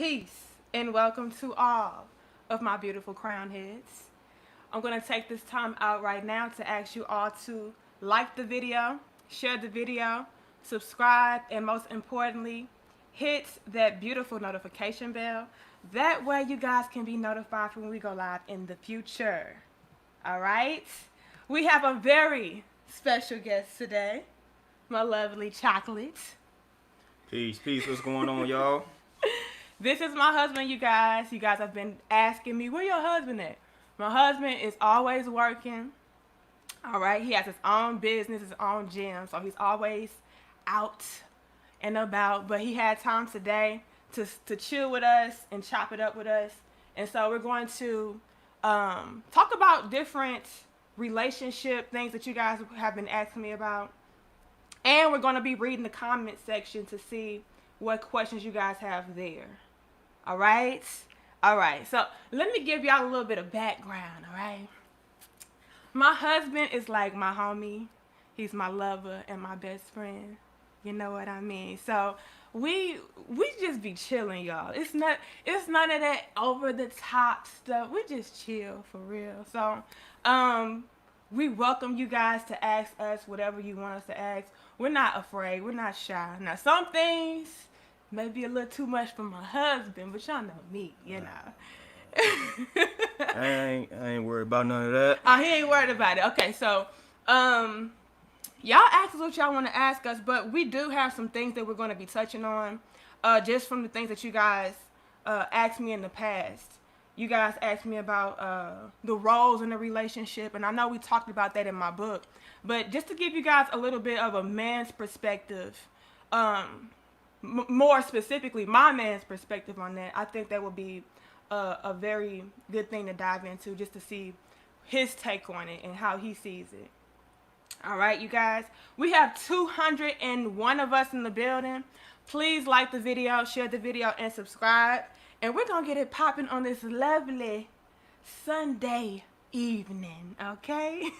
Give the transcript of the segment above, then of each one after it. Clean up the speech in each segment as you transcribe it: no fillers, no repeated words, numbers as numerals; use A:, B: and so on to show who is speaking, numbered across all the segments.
A: Peace and welcome to all of my beautiful crown heads. I'm going to take this time out right now to ask you all to like the video, share the video, subscribe, and most importantly, hit that beautiful notification bell. That way you guys can be notified when we go live in the future. All right? We have a very special guest today, my lovely Chocolate.
B: Peace, peace. What's going on, y'all?
A: This is my husband, you guys. You guys have been asking me, where your husband at? My husband is always working. All right. He has his own business, his own gym. So he's always out and about. But he had time today to chill with us and chop it up with us. And so we're going to talk about different relationship things that you guys have been asking me about. And we're going to be reading the comment section to see what questions you guys have there. All right? All right. So let me give y'all a little bit of background, all right? My husband is like my homie. He's my lover and my best friend. You know what I mean? So we just be chilling, y'all. It's none of that over the top stuff. We just chill for real. So we welcome you guys to ask us whatever you want us to ask. We're not afraid. We're not shy. Now, some things may be a little too much for my husband, but y'all know me, you know.
B: I ain't worried about none of that.
A: Oh, he ain't worried about it. Okay, so y'all ask us what y'all want to ask us, but we do have some things that we're going to be touching on just from the things that you guys asked me in the past. You guys asked me about the roles in the relationship, and I know we talked about that in my book. But just to give you guys a little bit of a man's perspective, more specifically my man's perspective on that, I think that would be a very good thing to dive into just to see his take on it and how he sees it. All right, you guys, we have 201 of us in the building. Please like the video, share the video, and subscribe. And we're going to get it popping on this lovely Sunday evening, okay?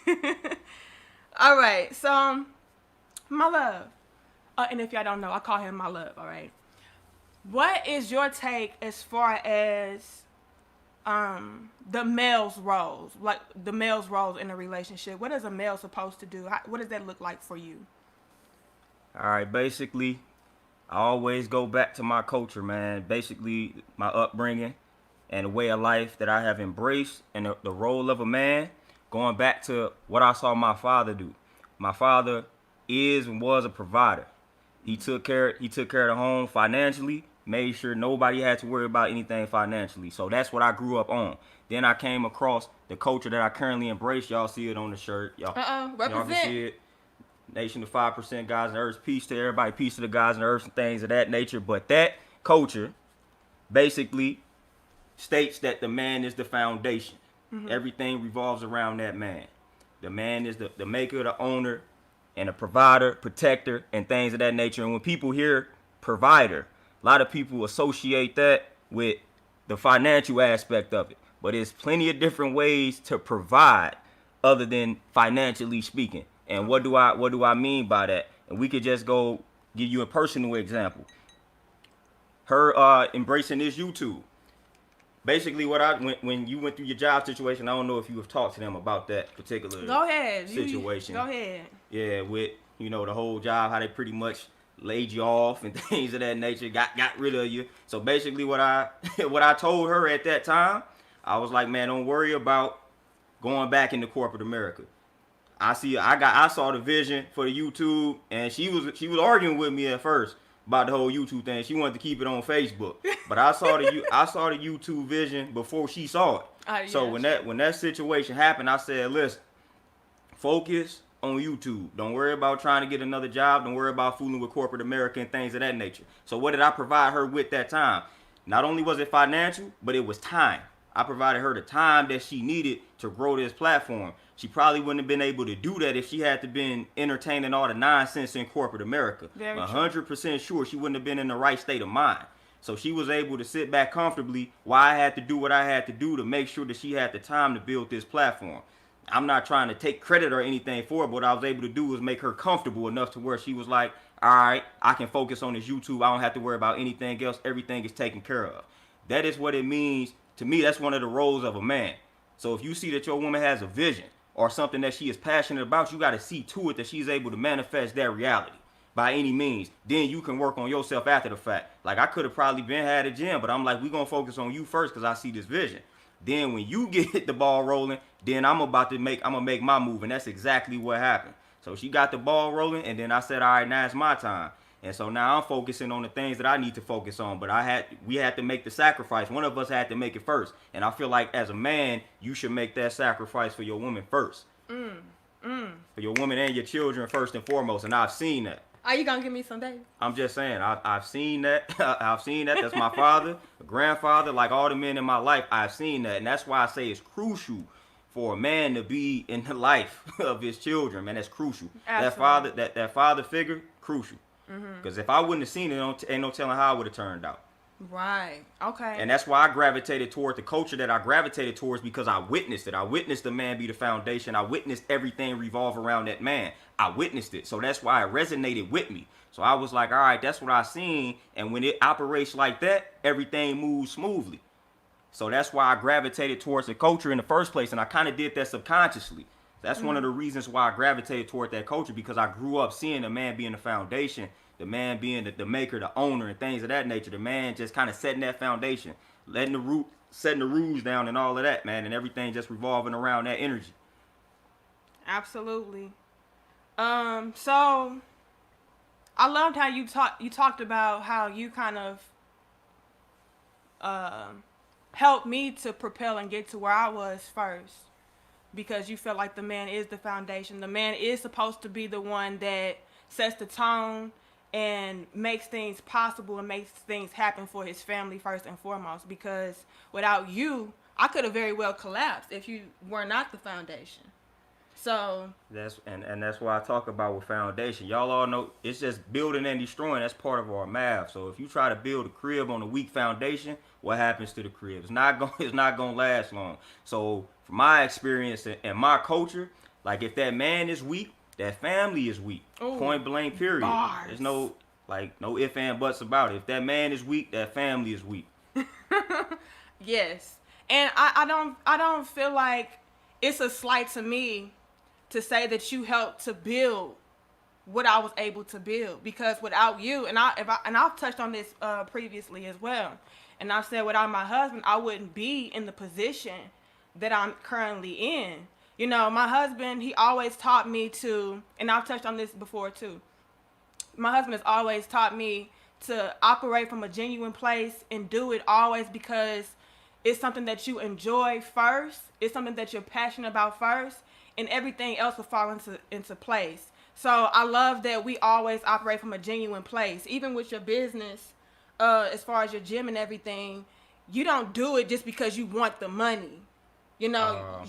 A: All right, so my love. And if y'all don't know, I call him my love, all right? What is your take as far as the male's roles, like the male's roles in a relationship? What is a male supposed to do? What does that look like for you?
B: All right, basically, I always go back to my culture, man. Basically, my upbringing and the way of life that I have embraced and the role of a man, going back to what I saw my father do. My father is and was a provider. He took care of the home financially, made sure nobody had to worry about anything financially. So that's what I grew up on. Then I came across the culture that I currently embrace. Y'all see it on the shirt. Y'all
A: Represent.
B: can see it. Nation of 5% guys and earth. Peace to everybody. Peace to the guys and earth and things of that nature. But that culture basically states that the man is the foundation. Mm-hmm. Everything revolves around that man. The man is the maker, the owner, and a provider, protector, and things of that nature. And when people hear provider, a lot of people associate that with the financial aspect of it. But there's plenty of different ways to provide other than financially speaking. And what do I mean by that? And we could just go give you a personal example. Her embracing this YouTube. Basically, when you went through your job situation, I don't know if you have talked to them about that particular situation.
A: Go ahead.
B: Yeah, with the whole job, how they pretty much laid you off and things of that nature, got rid of you. So basically, what I told her at that time, I was like, man, don't worry about going back into corporate America. I saw the vision for the YouTube, and she was arguing with me at first about the whole YouTube thing. She wanted to keep it on Facebook, but I saw the YouTube vision before she saw it.
A: Yeah.
B: So when that situation happened, I said, listen, focus on YouTube. Don't worry about trying to get another job. Don't worry about fooling with corporate America and things of that nature. So what did I provide her with that time? Not only was it financial, but it was time. I provided her the time that she needed to grow this platform. She probably wouldn't have been able to do that if she had to been entertaining all the nonsense in corporate America. 100% sure she wouldn't have been in the right state of mind. So she was able to sit back comfortably while I had to do what I had to do to make sure that she had the time to build this platform. I'm not trying to take credit or anything for it, but what I was able to do was make her comfortable enough to where she was like, all right, I can focus on this YouTube. I don't have to worry about anything else. Everything is taken care of. That is what it means. To me, that's one of the roles of a man. So if you see that your woman has a vision or something that she is passionate about, you got to see to it that she's able to manifest that reality by any means. Then you can work on yourself after the fact. Like I could have probably been had a gym, but I'm like, we're going to focus on you first because I see this vision. Then when you get the ball rolling, then I'm gonna make my move, and that's exactly what happened. So she got the ball rolling, and then I said, all right, now it's my time. And so now I'm focusing on the things that I need to focus on. But we had to make the sacrifice. One of us had to make it first. And I feel like as a man, you should make that sacrifice for your woman first. For your woman and your children first and foremost. And I've seen that.
A: Are you gonna give me some baby?
B: I'm just saying, I've seen that. I've seen that. That's my father, grandfather, like all the men in my life. I've seen that, and that's why I say it's crucial for a man to be in the life of his children. Man, that's crucial.
A: Absolutely.
B: That father figure, crucial. Because if I wouldn't have seen it, ain't no telling how it would have turned out.
A: Right. Okay.
B: And that's why I gravitated toward the culture that I gravitated towards, because I witnessed it. I witnessed the man be the foundation. I witnessed everything revolve around that man. I witnessed it. So that's why it resonated with me. So I was like, all right, that's what I seen. And when it operates like that, everything moves smoothly. So that's why I gravitated towards the culture in the first place. And I kind of did that subconsciously. That's one of the reasons why I gravitated toward that culture, because I grew up seeing the man being the foundation, the man being the maker, the owner, and things of that nature. The man just kind of setting that foundation, setting the rules down and all of that, man. And everything just revolving around that energy.
A: Absolutely. So I loved how you talked about how you kind of helped me to propel and get to where I was first, because you feel like the man is the foundation. The man is supposed to be the one that sets the tone and makes things possible and makes things happen for his family first and foremost, because without you, I could have very well collapsed if you were not the foundation. So
B: that's why I talk about with foundation. Y'all all know it's just building and destroying. That's part of our math. So if you try to build a crib on a weak foundation, what happens to the crib? It's not gonna last long. So from my experience and my culture, like if that man is weak, that family is weak.
A: Ooh,
B: point blank, period.
A: Bars.
B: There's no ifs and buts about it. If that man is weak, that family is weak.
A: Yes. And I don't feel like it's a slight to me to say that you helped to build what I was able to build, because without you, and I've touched on this previously as well, and I've said without my husband, I wouldn't be in the position that I'm currently in. You know, my husband, he always taught me to, and I've touched on this before too, my husband has always taught me to operate from a genuine place and do it always because it's something that you enjoy first, it's something that you're passionate about first, and everything else will fall into place. So I love that we always operate from a genuine place. Even with your business, as far as your gym and everything, you don't do it just because you want the money. You know,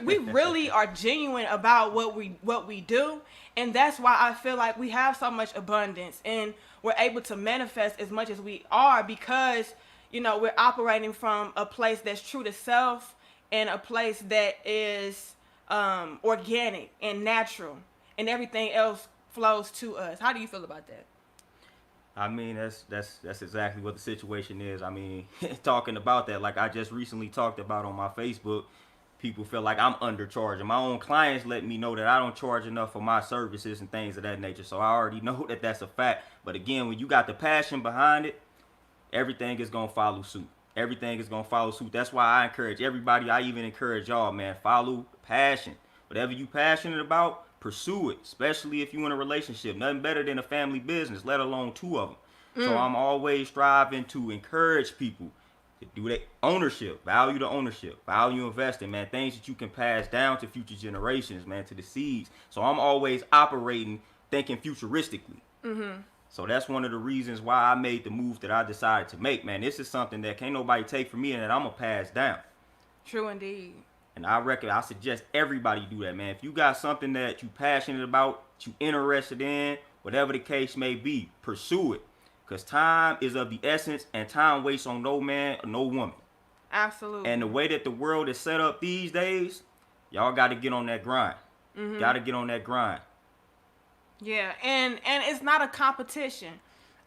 A: we really are genuine about what we do, and that's why I feel like we have so much abundance and we're able to manifest as much as we are, because you know we're operating from a place that's true to self and a place that is organic and natural, and everything else flows to us. How do you feel about that?
B: I mean, that's exactly what the situation is. I mean, talking about that, like I just recently talked about on my Facebook, people feel like I'm undercharging. My own clients let me know that I don't charge enough for my services and things of that nature. So I already know that that's a fact. But again, when you got the passion behind it, everything is going to follow suit. Everything is going to follow suit. That's why I encourage everybody. I even encourage y'all, man, follow passion. Whatever you passionate about, pursue it, especially if you're in a relationship. Nothing better than a family business, let alone two of them. So I'm always striving to encourage people to do that. Ownership, value investing, man. Things that you can pass down to future generations, man, to the seeds. So I'm always operating, thinking futuristically. So that's one of the reasons why I made the move that I decided to make, man. This is something that can't nobody take from me and that I'm going to pass down.
A: True indeed.
B: And I suggest everybody do that, man. If you got something that you passionate about, you interested in, whatever the case may be, pursue it. Because time is of the essence, and time waits on no man or no woman.
A: Absolutely.
B: And the way that the world is set up these days, Y'all got to get on that grind. Got to get on that grind.
A: Yeah, and it's not a competition.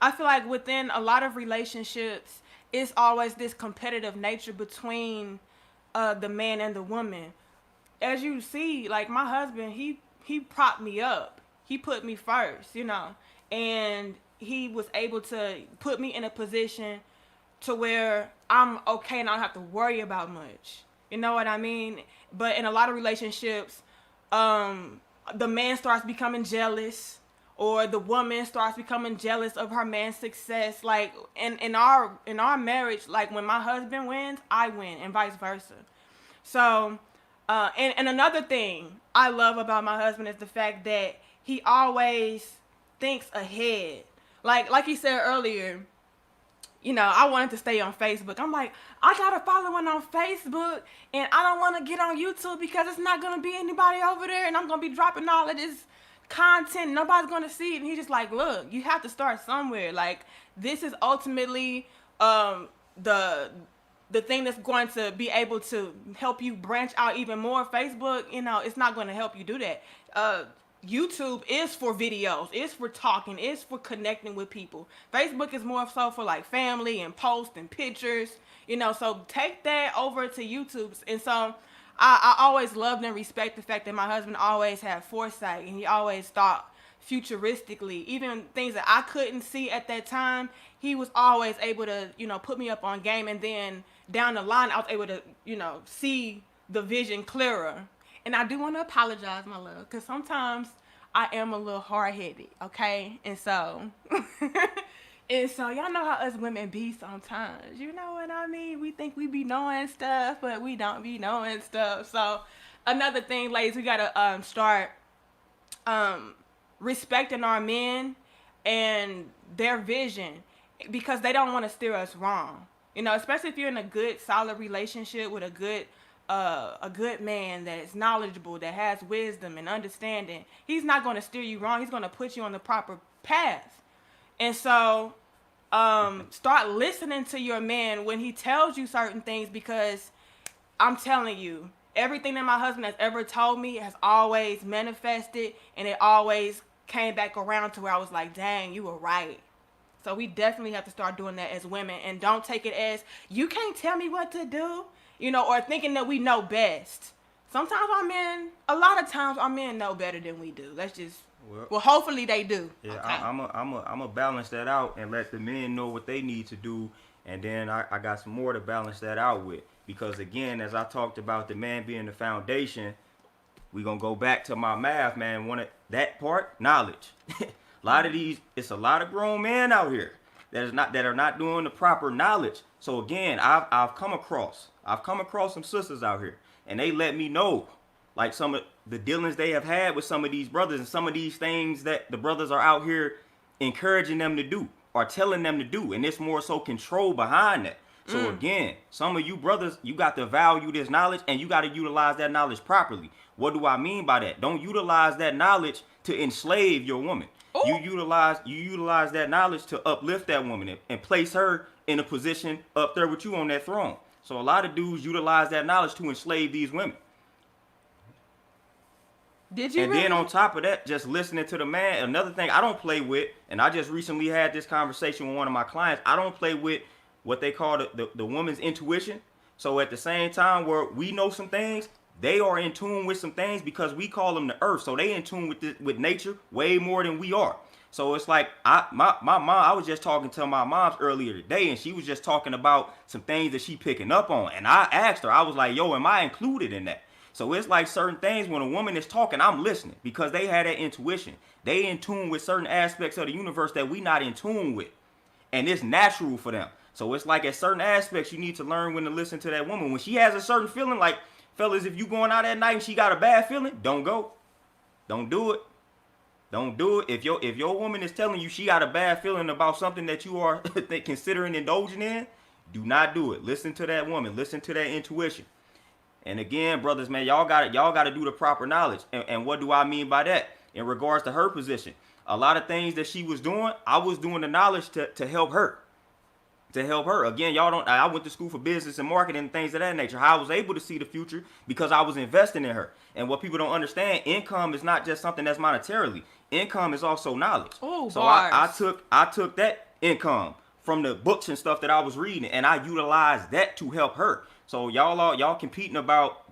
A: I feel like within a lot of relationships, it's always this competitive nature between the man and the woman. As you see, like my husband, he propped me up. He put me first, you know, and he was able to put me in a position to where I'm okay and I don't have to worry about much. You know what I mean? But in a lot of relationships, the man starts becoming jealous, or the woman starts becoming jealous of her man's success. Like in our marriage, like when my husband wins, I win, and vice versa. So, and another thing I love about my husband is the fact that he always thinks ahead. Like he said earlier, you know, I wanted to stay on Facebook. I'm like, I got a following on Facebook, and I don't want to get on YouTube because it's not going to be anybody over there, and I'm going to be dropping all of this content. Nobody's going to see it. And he's just like, look, you have to start somewhere. Like, this is ultimately the thing that's going to be able to help you branch out even more. Facebook, you know, it's not going to help you do that. YouTube is for videos, it's for talking, it's for connecting with people. Facebook is more so for like family and posts and pictures, you know, so take that over to YouTube. And so I always loved and respect the fact that my husband always had foresight, and he always thought futuristically. Even things that I couldn't see at that time, he was always able to, you know, put me up on game, and then down the line I was able to, you know, see the vision clearer. And I do want to apologize, my love, because sometimes I am a little hard-headed, okay? And so, y'all know how us women be sometimes. You know what I mean? We think we be knowing stuff, but we don't be knowing stuff. So, another thing, ladies, we got to start respecting our men and their vision, because they don't want to steer us wrong. You know, especially if you're in a good, solid relationship with a good man that is knowledgeable, that has wisdom and understanding. He's not going to steer you wrong. He's going to put you on the proper path. And so start listening to your man when he tells you certain things, because I'm telling you, everything that my husband has ever told me has always manifested, and it always came back around to where I was like, dang, you were right. So we definitely have to start doing that as women, and don't take it as, you can't tell me what to do. You know, or thinking that we know best. Sometimes a lot of times our men know better than we do. Let's just, well hopefully they do.
B: Yeah,
A: okay.
B: I'm a balance that out and let the men know what they need to do, and then I got some more to balance that out with. Because again, as I talked about the man being the foundation, we gonna go back to my math, man. That part, knowledge. It's a lot of grown men out here that are not doing the proper knowledge. So again, I've come across some sisters out here, and they let me know, like, some of the dealings they have had with some of these brothers, and some of these things that the brothers are out here encouraging them to do or telling them to do, and it's more so control behind that. So again, some of you brothers, you got to value this knowledge, and you got to utilize that knowledge properly. What do I mean by that? Don't utilize that knowledge to enslave your woman. Ooh. You utilize that knowledge to uplift that woman and place her in a position up there with you on that throne. So a lot of dudes utilize that knowledge to enslave these women.
A: Did you? And
B: then on top of that, just listening to the man. Another thing I don't play with, and I just recently had this conversation with one of my clients. I don't play with what they call the woman's intuition. So at the same time where we know some things, they are in tune with some things, because we call them the earth. So they in tune with nature way more than we are. So it's like my mom, I was just talking to my mom's earlier today, and she was just talking about some things that she picking up on. And I asked her, I was like, yo, am I included in that? So it's like certain things when a woman is talking, I'm listening, because they had that intuition. They in tune with certain aspects of the universe that we not in tune with. And it's natural for them. So it's like at certain aspects, you need to learn when to listen to that woman. When she has a certain feeling, like, fellas, if you going out at night and she got a bad feeling, don't go. Don't do it. Don't do it. If your woman is telling you she got a bad feeling about something that you are considering indulging in, do not do it. Listen to that woman. Listen to that intuition. And again, brothers, man, y'all got to do the proper knowledge. And what do I mean by that? In regards to her position, a lot of things that she was doing, I was doing the knowledge to help her. to help her. Again, y'all don't. I went to school for business and marketing and things of that nature. How I was able to see the future because I was investing in her. And what people don't understand, income is not just something that's monetarily. Income is also knowledge.
A: Ooh,
B: so
A: bars.
B: I took that income from the books and stuff that I was reading, and I utilized that to help her. So y'all competing about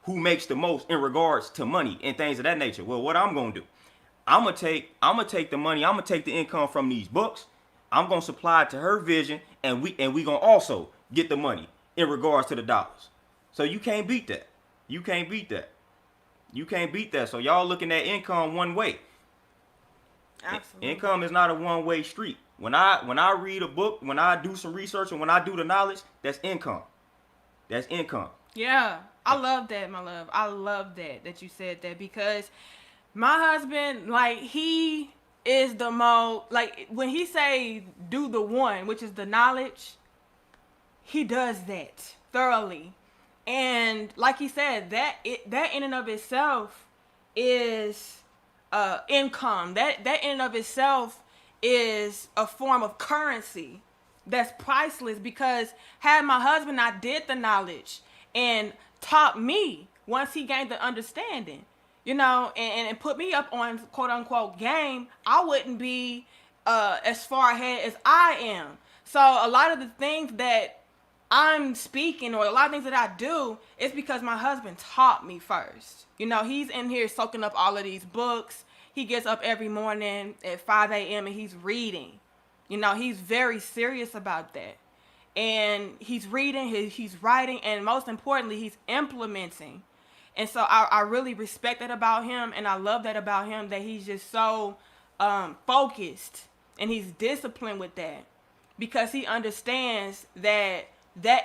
B: who makes the most in regards to money and things of that nature. Well, what I'm gonna do, I'm gonna take the money, I'm gonna take the income from these books, I'm gonna supply it to her vision, and we gonna also get the money in regards to the dollars. So you can't beat that. You can't beat that. You can't beat that. So y'all looking at income one way.
A: Absolutely.
B: Income is not a one-way street. When I read a book, when I do some research, and when I do the knowledge, that's income. That's income.
A: Yeah, I love that, my love. I love that you said that, because my husband, like, he is the most, like, when he say do the one, which is the knowledge, he does that thoroughly. And like he said, that in and of itself is income. That in and of itself is a form of currency that's priceless, because had my husband not did the knowledge and taught me once he gained the understanding, and put me up on quote unquote game, I wouldn't be as far ahead as I am. So a lot of the things that I'm speaking, or a lot of things that I do, is because my husband taught me first. He's in here soaking up all of these books. He gets up every morning at 5 a.m. and he's reading. He's very serious about that. And he's reading, he's writing, and most importantly, he's implementing. And so I really respect that about him, and I love that about him, that he's just so focused, and he's disciplined with that, because he understands that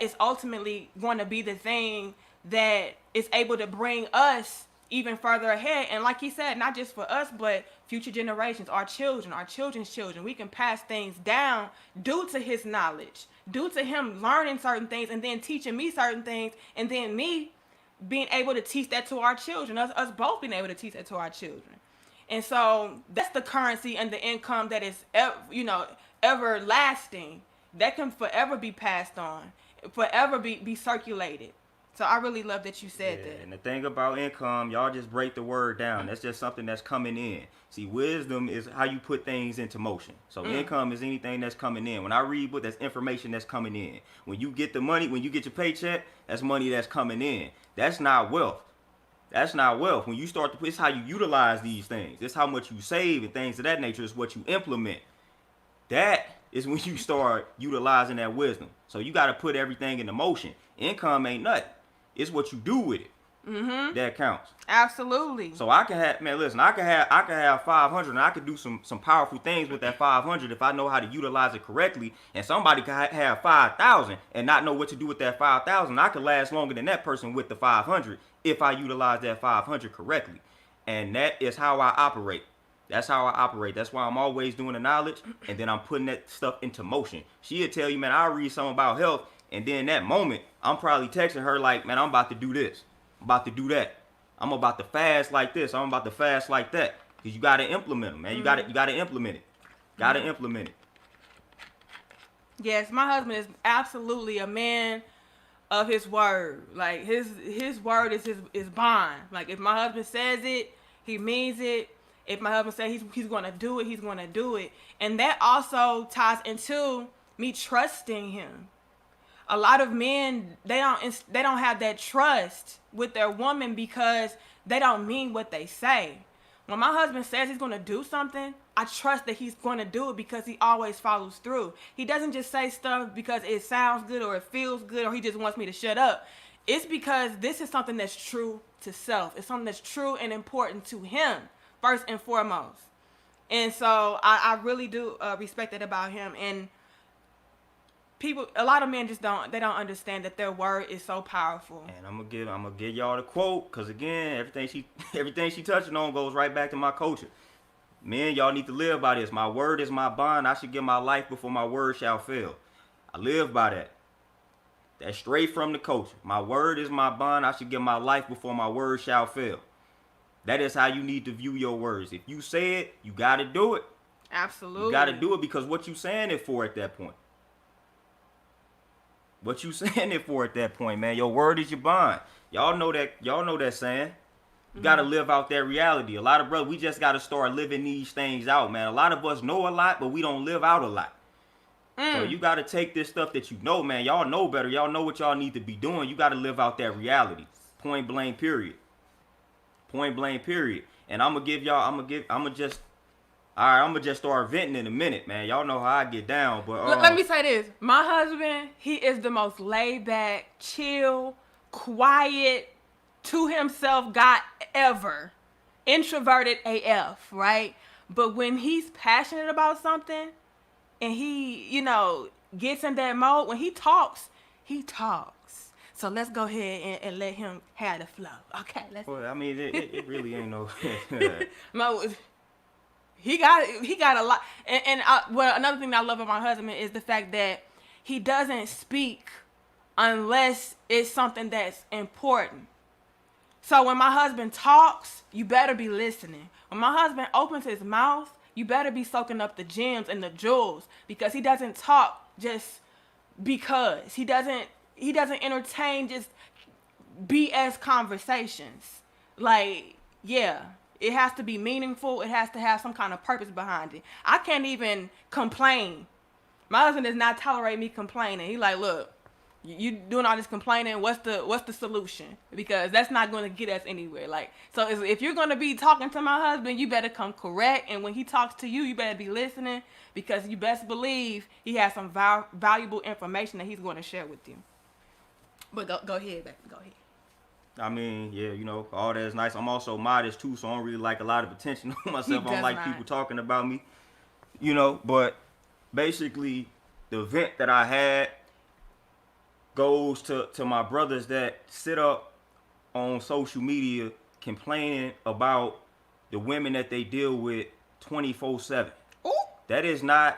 A: is ultimately going to be the thing that is able to bring us even further ahead. And like he said, not just for us, but future generations, our children, our children's children. We can pass things down due to his knowledge, due to him learning certain things and then teaching me certain things, and then me being able to teach that to our children, us both being able to teach that to our children. And so that's the currency and the income that is, everlasting, that can forever be passed on, forever be circulated. So I really love that you said that.
B: And the thing about income, y'all just break the word down. That's just something that's coming in. See, wisdom is how you put things into motion. So income is anything that's coming in. When I read book, that's information that's coming in. When you get the money, when you get your paycheck, that's money that's coming in. That's not wealth. That's not wealth. When you start to, it's how you utilize these things. It's how much you save and things of that nature. Is what you implement. That is when you start utilizing that wisdom. So you got to put everything into motion. Income ain't nothing. It's what you do with it that counts.
A: Absolutely.
B: So I can have, man, listen, I can have 500, and I could do some powerful things with that 500 if I know how to utilize it correctly. And somebody can have 5,000 and not know what to do with that 5,000. I could last longer than that person with the 500 if I utilize that 500 correctly. And that is how I operate. That's how I operate. That's why I'm always doing the knowledge, and then I'm putting that stuff into motion. She'll tell you, man, I'll read something about health, and then that moment, I'm probably texting her like, man, I'm about to do this. I'm about to do that. I'm about to fast like this. I'm about to fast like that. Because you got to implement them, man. You got to implement it. Got to implement it.
A: Yes, my husband is absolutely a man of his word. Like, his word is his bond. Like, if my husband says it, he means it. If my husband says he's going to do it, he's going to do it. And that also ties into me trusting him. A lot of men, they don't have that trust with their woman because they don't mean what they say. When my husband says he's going to do something, I trust that he's going to do it because he always follows through. He doesn't just say stuff because it sounds good or it feels good or he just wants me to shut up. It's because this is something that's true to self. It's something that's true and important to him, first and foremost. And so I really do respect that about him. And a lot of men just don't understand that their word is so powerful.
B: And I'm gonna give y'all the quote, cause again, everything she touching on goes right back to my culture. Men, y'all need to live by this. My word is my bond. I should give my life before my word shall fail. I live by that. That's straight from the culture. My word is my bond. I should give my life before my word shall fail. That is how you need to view your words. If you say it, you gotta do it.
A: Absolutely.
B: You gotta do it because what you saying it for at that point. What you saying it for at that point, man? Your word is your bond. Y'all know that. Y'all know that saying. You gotta live out that reality. A lot of brothers, we just gotta start living these things out, man. A lot of us know a lot, but we don't live out a lot. So you gotta take this stuff that you know, man. Y'all know better. Y'all know what y'all need to be doing. You gotta live out that reality. Point blank, period. Point blank, period. And I'm gonna just start venting in a minute, man. Y'all know how I get down, but
A: let me say this. My husband, he is the most laid back, chill, quiet, to himself guy ever. Introverted AF, right? But when he's passionate about something and he, gets in that mode, when he talks, he talks. So let's go ahead and let him have the flow. Okay,
B: well, I mean, it really ain't no.
A: He got a lot. And another thing that I love about my husband is the fact that he doesn't speak unless it's something that's important. So when my husband talks, you better be listening. When my husband opens his mouth, you better be soaking up the gems and the jewels, because he doesn't talk just because. He doesn't entertain just BS conversations. Like, yeah, it has to be meaningful. It has to have some kind of purpose behind it. I can't even complain. My husband does not tolerate me complaining. He like, look, you doing all this complaining, what's the solution? Because that's not going to get us anywhere. Like, so if you're going to be talking to my husband, you better come correct. And when he talks to you, you better be listening, because you best believe he has some valuable information that he's going to share with you. But go ahead, baby. Go ahead.
B: I mean, yeah, all that is nice. I'm also modest too, so I don't really like a lot of attention on myself. I don't like people talking about me, but basically the event that I had goes to my brothers that sit up on social media complaining about the women that they deal with 24/7.
A: Ooh.
B: That is not,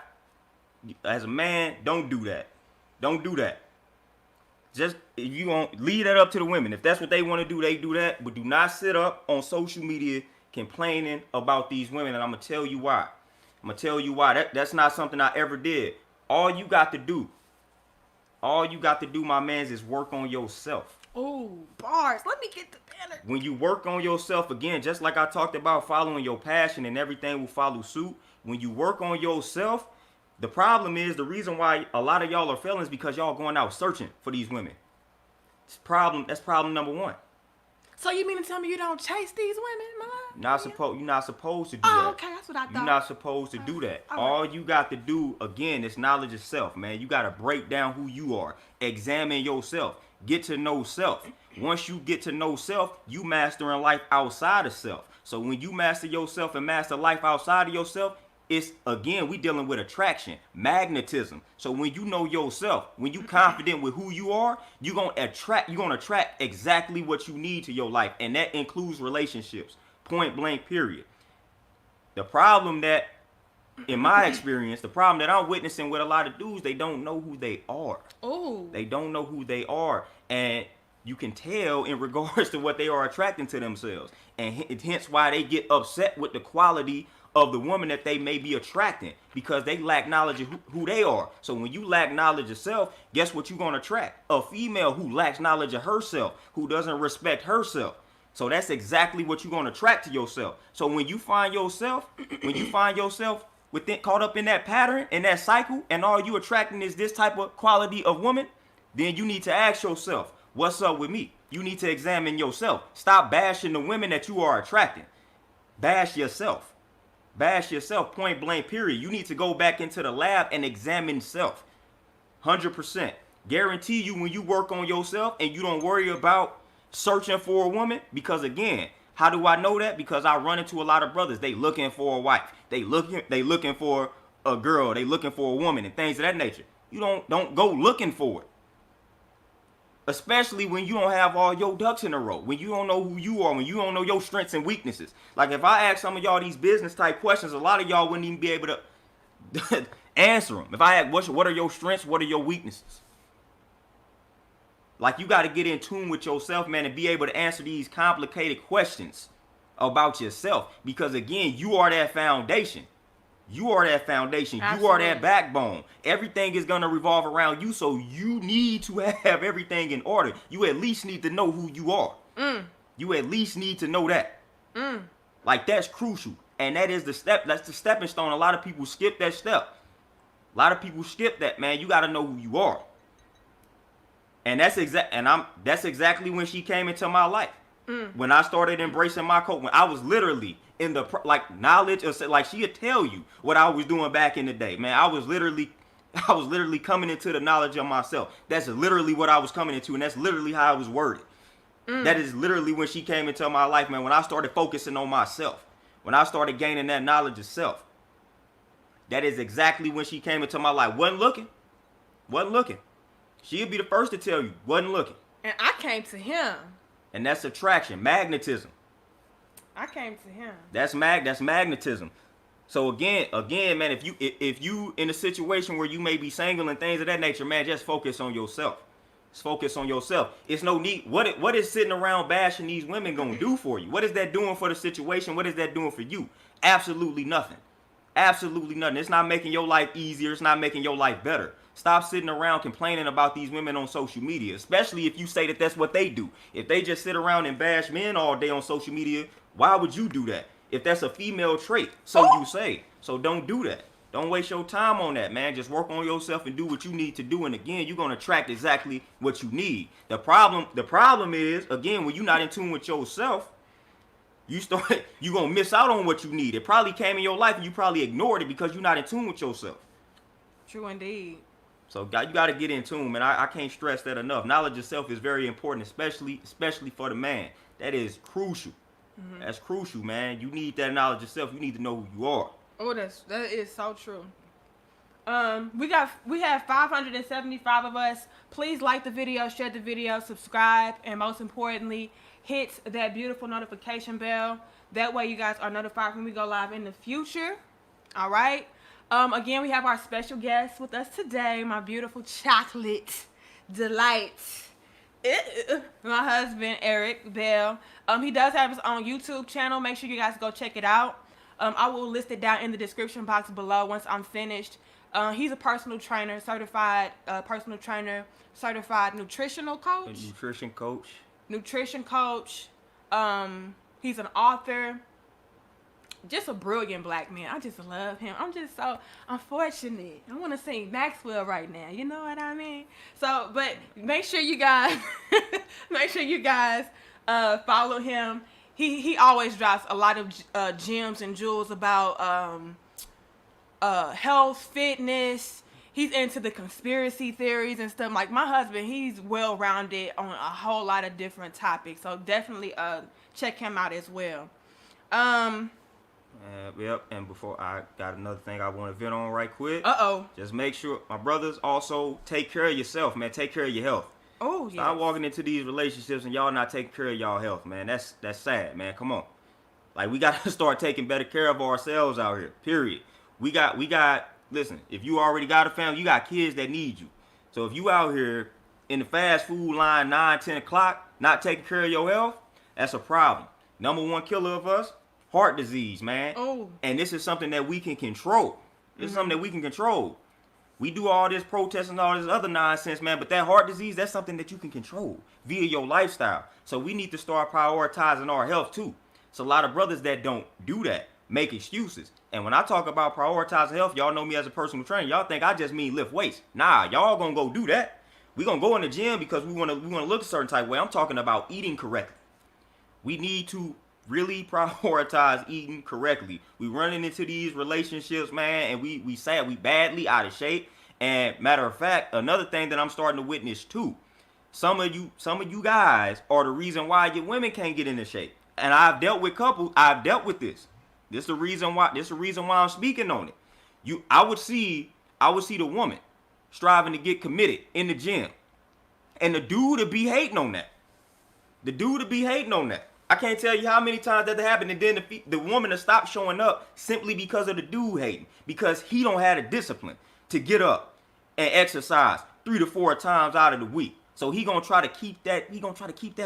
B: as a man, don't do that. Don't do that. Just, if you won't, leave that up to the women. If that's what they want to do, they do that. But do not sit up on social media complaining about these women. And I'm going to tell you why. That's not something I ever did. All you got to do, my mans, is work on yourself.
A: Oh, bars. Let me get the banner.
B: When you work on yourself, again, just like I talked about following your passion and everything will follow suit. When you work on yourself, the problem is, the reason why a lot of y'all are failing is because y'all going out searching for these women. That's problem number one.
A: So you mean to tell me you don't chase these women, Mom?
B: You're not supposed to do that.
A: Oh, okay, that's what I thought.
B: You're not supposed to do that. All you got to do, again, is knowledge of self, man. You got to break down who you are. Examine yourself. Get to know self. Once you get to know self, you mastering life outside of self. So when you master yourself and master life outside of yourself, it's, again, we dealing with attraction, magnetism. So when you know yourself, when you confident with who you are, you're gonna attract exactly what you need to your life. And that includes relationships. Point blank, period. The problem that, in my experience, the problem that I'm witnessing with a lot of dudes, they don't know who they are.
A: Oh.
B: They don't know who they are. And you can tell in regards to what they are attracting to themselves. And hence why they get upset with the quality of the woman that they may be attracting, because they lack knowledge of who they are. So when you lack knowledge of self, guess what you're going to attract? A female who lacks knowledge of herself, who doesn't respect herself. So that's exactly what you're going to attract to yourself. So when you find yourself caught up in that pattern, in that cycle, and all you attracting is this type of quality of woman, then you need to ask yourself, what's up with me? You need to examine yourself. Stop bashing the women that you are attracting. Bash yourself. Bash yourself, point blank, period. You need to go back into the lab and examine self. 100%. Guarantee you, when you work on yourself and you don't worry about searching for a woman, because again, how do I know that? Because I run into a lot of brothers. They looking for a wife. They looking for a girl. They looking for a woman and things of that nature. You don't go looking for it. Especially when you don't have all your ducks in a row, when you don't know who you are, when you don't know your strengths and weaknesses. Like, if I ask some of y'all these business type questions, a lot of y'all wouldn't even be able to answer them. If I ask, what are your strengths, what are your weaknesses? Like, you got to get in tune with yourself, man, and be able to answer these complicated questions about yourself. Because again, you are that foundation. You are that foundation.
A: Absolutely.
B: You are that backbone. Everything is going to revolve around you, so you need to have everything in order. You at least need to know who you are. You at least need to know that. Like, that's crucial. And that is the step. That's the stepping stone. A lot of people skip that step. A lot of people skip that, man. You got to know who you are. And that's exactly when she came into my life. When I started embracing my coach, when I was literally in the knowledge of, like, she would tell you what I was doing back in the day, man. I was literally coming into the knowledge of myself. That's literally what I was coming into, and that's literally how I was worded. That is literally when she came into my life, man. When I started focusing on myself, when I started gaining that knowledge of self, that is exactly when she came into my life. Wasn't looking. She'd be the first to tell you, wasn't looking.
A: And I came to him.
B: And that's attraction, magnetism.
A: I came to him.
B: That's magnetism. So again, man, if you in a situation where you may be single and things of that nature, man, just focus on yourself. Just focus on yourself. It's no need. What is sitting around bashing these women gonna do for you? What is that doing for the situation? What is that doing for you? Absolutely nothing. Absolutely nothing. It's not making your life easier. It's not making your life better. Stop sitting around complaining about these women on social media, especially if you say that that's what they do. If they just sit around and bash men all day on social media, why would you do that? If that's a female trait, so you say. So don't do that. Don't waste your time on that, man. Just work on yourself and do what you need to do. And again, you're going to attract exactly what you need. The problem is, again, when you're not in tune with yourself, you're going to miss out on what you need. It probably came in your life and you probably ignored it because you're not in tune with yourself.
A: True indeed.
B: So you got to get in tune, man. I can't stress that enough. Knowledge of self is very important, especially for the man. That is crucial. That's crucial, man. You need that knowledge of self. You need to know who you are.
A: Oh, that is so true. We have 575 of us. Please like the video, share the video, subscribe, and most importantly, hit that beautiful notification bell. That way you guys are notified when we go live in the future. All right. Again, we have our special guest with us today, my beautiful chocolate delight, my husband, Eric Bell. He does have his own YouTube channel. Make sure you guys go check it out. I will list it down in the description box below once I'm finished. He's a personal trainer, certified nutritional coach. Nutrition coach. He's an author. Just a brilliant black man. I just love him. I'm just so unfortunate. I want to sing Maxwell right now. You know what I mean? So, but make sure you guys, follow him. He always drops a lot of gems and jewels about health, fitness. He's into the conspiracy theories and stuff. Like my husband, he's well-rounded on a whole lot of different topics. So definitely check him out as well.
B: Yep, and before I got another thing I want to vent on right quick. Just make sure, my brothers, also take care of yourself, man. Take care of your health.
A: Oh, yeah.
B: Stop walking into these relationships and y'all not taking care of y'all health, man. That's sad, man. Come on. Like, we got to start taking better care of ourselves out here, period. We got, listen, if you already got a family, you got kids that need you. So if you out here in the fast food line 9, 10 o'clock, not taking care of your health, that's a problem. Number one killer of us, heart disease, man.
A: Oh.
B: And this is something that we can control. This is something that we can control. We do all this protesting and all this other nonsense, man, but that heart disease, that's something that you can control via your lifestyle. So we need to start prioritizing our health too. It's a lot of brothers that don't do that, make excuses. And when I talk about prioritizing health, y'all know me as a personal trainer. Y'all think I just mean lift weights. Nah, y'all gonna go do that. We gonna go in the gym because we wanna look a certain type of way. I'm talking about eating correctly. We need to really prioritize eating correctly. We running into these relationships, man, and we sad, we badly out of shape. And matter of fact, another thing that I'm starting to witness too, some of you guys are the reason why your women can't get into shape. And I've dealt with couples, I've dealt with this. This is the reason why I'm speaking on it. I would see the woman striving to get committed in the gym. And the dude to be hating on that. I can't tell you how many times that happened, and then the woman to stop showing up simply because of the dude hating, because he don't have the discipline to get up and exercise 3 to 4 times out of the week. So he gonna try to keep that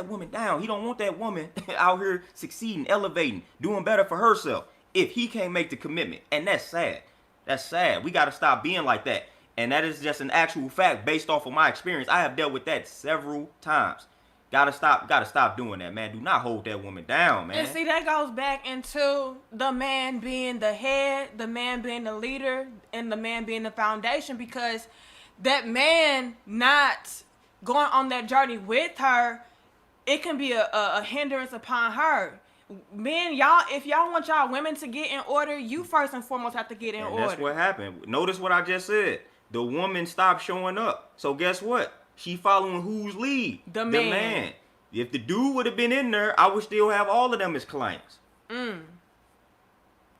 B: woman down. He don't want that woman out here succeeding, elevating, doing better for herself if he can't make the commitment. And that's sad. That's sad. We got to stop being like that. And that is just an actual fact based off of my experience. I have dealt with that several times. Gotta stop doing that, man. Do not hold that woman down, man.
A: And see, that goes back into the man being the head, the man being the leader, and the man being the foundation, because that man not going on that journey with her, it can be a hindrance upon her. Men, y'all, if y'all want y'all women to get in order, you first and foremost have to get in order.
B: That's what happened. Notice what I just said. The woman stopped showing up. So guess what? She following whose lead?
A: The man.
B: If the dude would have been in there, I would still have all of them as clients.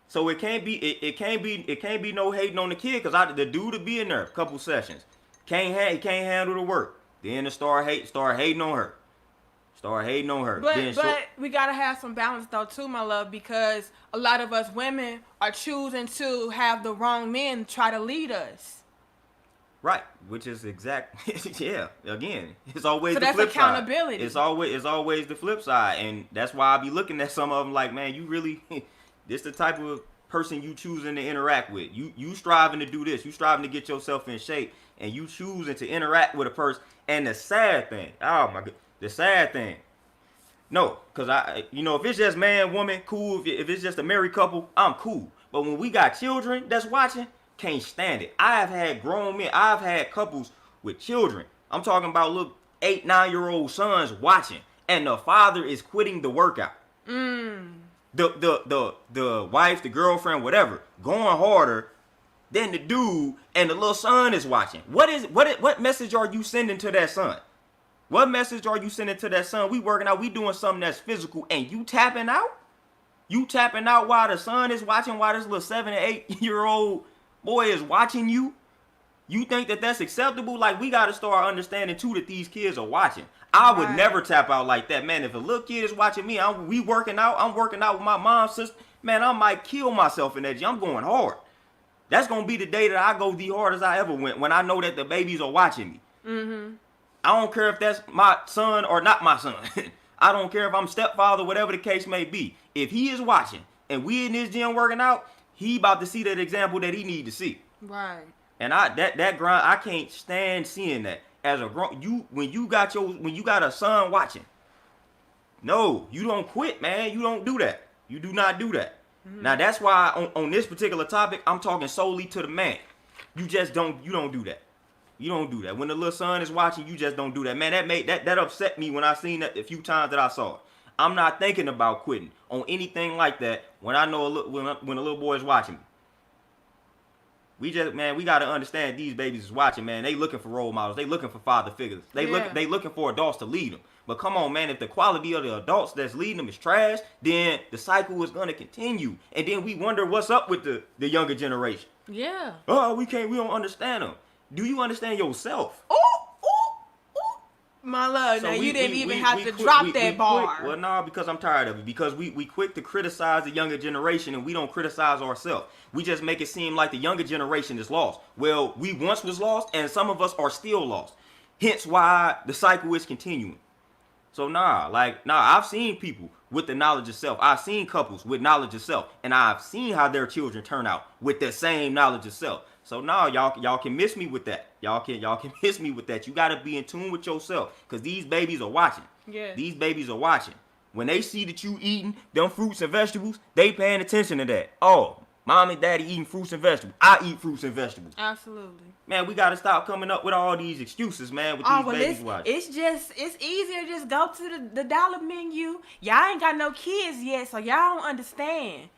B: So it can't be no hating on the kid, because the dude would be in there a couple sessions. He can't handle the work. Then start hating on her.
A: But we gotta have some balance though too, my love, because a lot of us women are choosing to have the wrong men try to lead us.
B: Right, which is yeah. Again, it's always
A: so
B: the
A: that's
B: flip
A: accountability.
B: side. It's always the flip side, and that's why I be looking at some of them like, man, you really, this the type of person you choosing to interact with. You striving to do this. You striving to get yourself in shape, and you choosing to interact with a person. And the sad thing, oh my god, no, because if it's just man, woman, cool. If it's just a married couple, I'm cool. But when we got children that's watching, can't stand it. I have had grown men. I've had couples with children. I'm talking about little 8-9-year-old sons watching, and the father is quitting the workout. The wife, the girlfriend, whatever, going harder than the dude, and the little son is watching. What message are you sending to that son? What message are you sending to that son? We working out, we doing something that's physical, and you tapping out? You tapping out while the son is watching, while this little 7 or 8-year-old boy is watching you? You think that that's acceptable? Like, we got to start understanding, too, that these kids are watching. I would never tap out like that. Man, if a little kid is watching me, we working out, I'm working out with my mom's sister, man, I might kill myself in that gym. I'm going hard. That's going to be the day that I go the hardest I ever went, when I know that the babies are watching me. I don't care if that's my son or not my son. I don't care if I'm stepfather, whatever the case may be. If he is watching and we in this gym working out, he about to see that example that he need to see.
A: Right.
B: And that grind, I can't stand seeing that. As a grown, when you got a son watching, no, you don't quit, man. You don't do that. You do not do that. Now that's why on this particular topic, I'm talking solely to the man. You don't do that. You don't do that. When the little son is watching, you just don't do that. Man, that upset me when I seen that the few times that I saw it. I'm not thinking about quitting on anything like that when I know when a little boy is watching me. We got to understand these babies is watching, man. They looking for role models. They looking for father figures. They looking for adults to lead them. But come on, man, if the quality of the adults that's leading them is trash, then the cycle is going to continue. And then we wonder what's up with the younger generation.
A: Yeah.
B: Oh, we don't understand them. Do you understand yourself?
A: My love, so now you didn't even have to drop that bar.
B: Well, no, because I'm tired of it. Because we quick to criticize the younger generation, and we don't criticize ourselves. We just make it seem like the younger generation is lost. Well, we once was lost, and some of us are still lost. Hence why the cycle is continuing. So I've seen people with the knowledge of self. I've seen couples with knowledge of self, and I've seen how their children turn out with the same knowledge of self. So y'all can miss me with that. Y'all can miss me with that. You gotta be in tune with yourself, because these babies are watching.
A: Yeah.
B: These babies are watching. When they see that you eating them fruits and vegetables, they paying attention to that. Oh, mom and daddy eating fruits and vegetables. I eat fruits and vegetables.
A: Absolutely.
B: Man, we gotta stop coming up with all these excuses, man, with these babies watching.
A: It's easier to just go to the dollar menu. Y'all ain't got no kids yet, so y'all don't understand.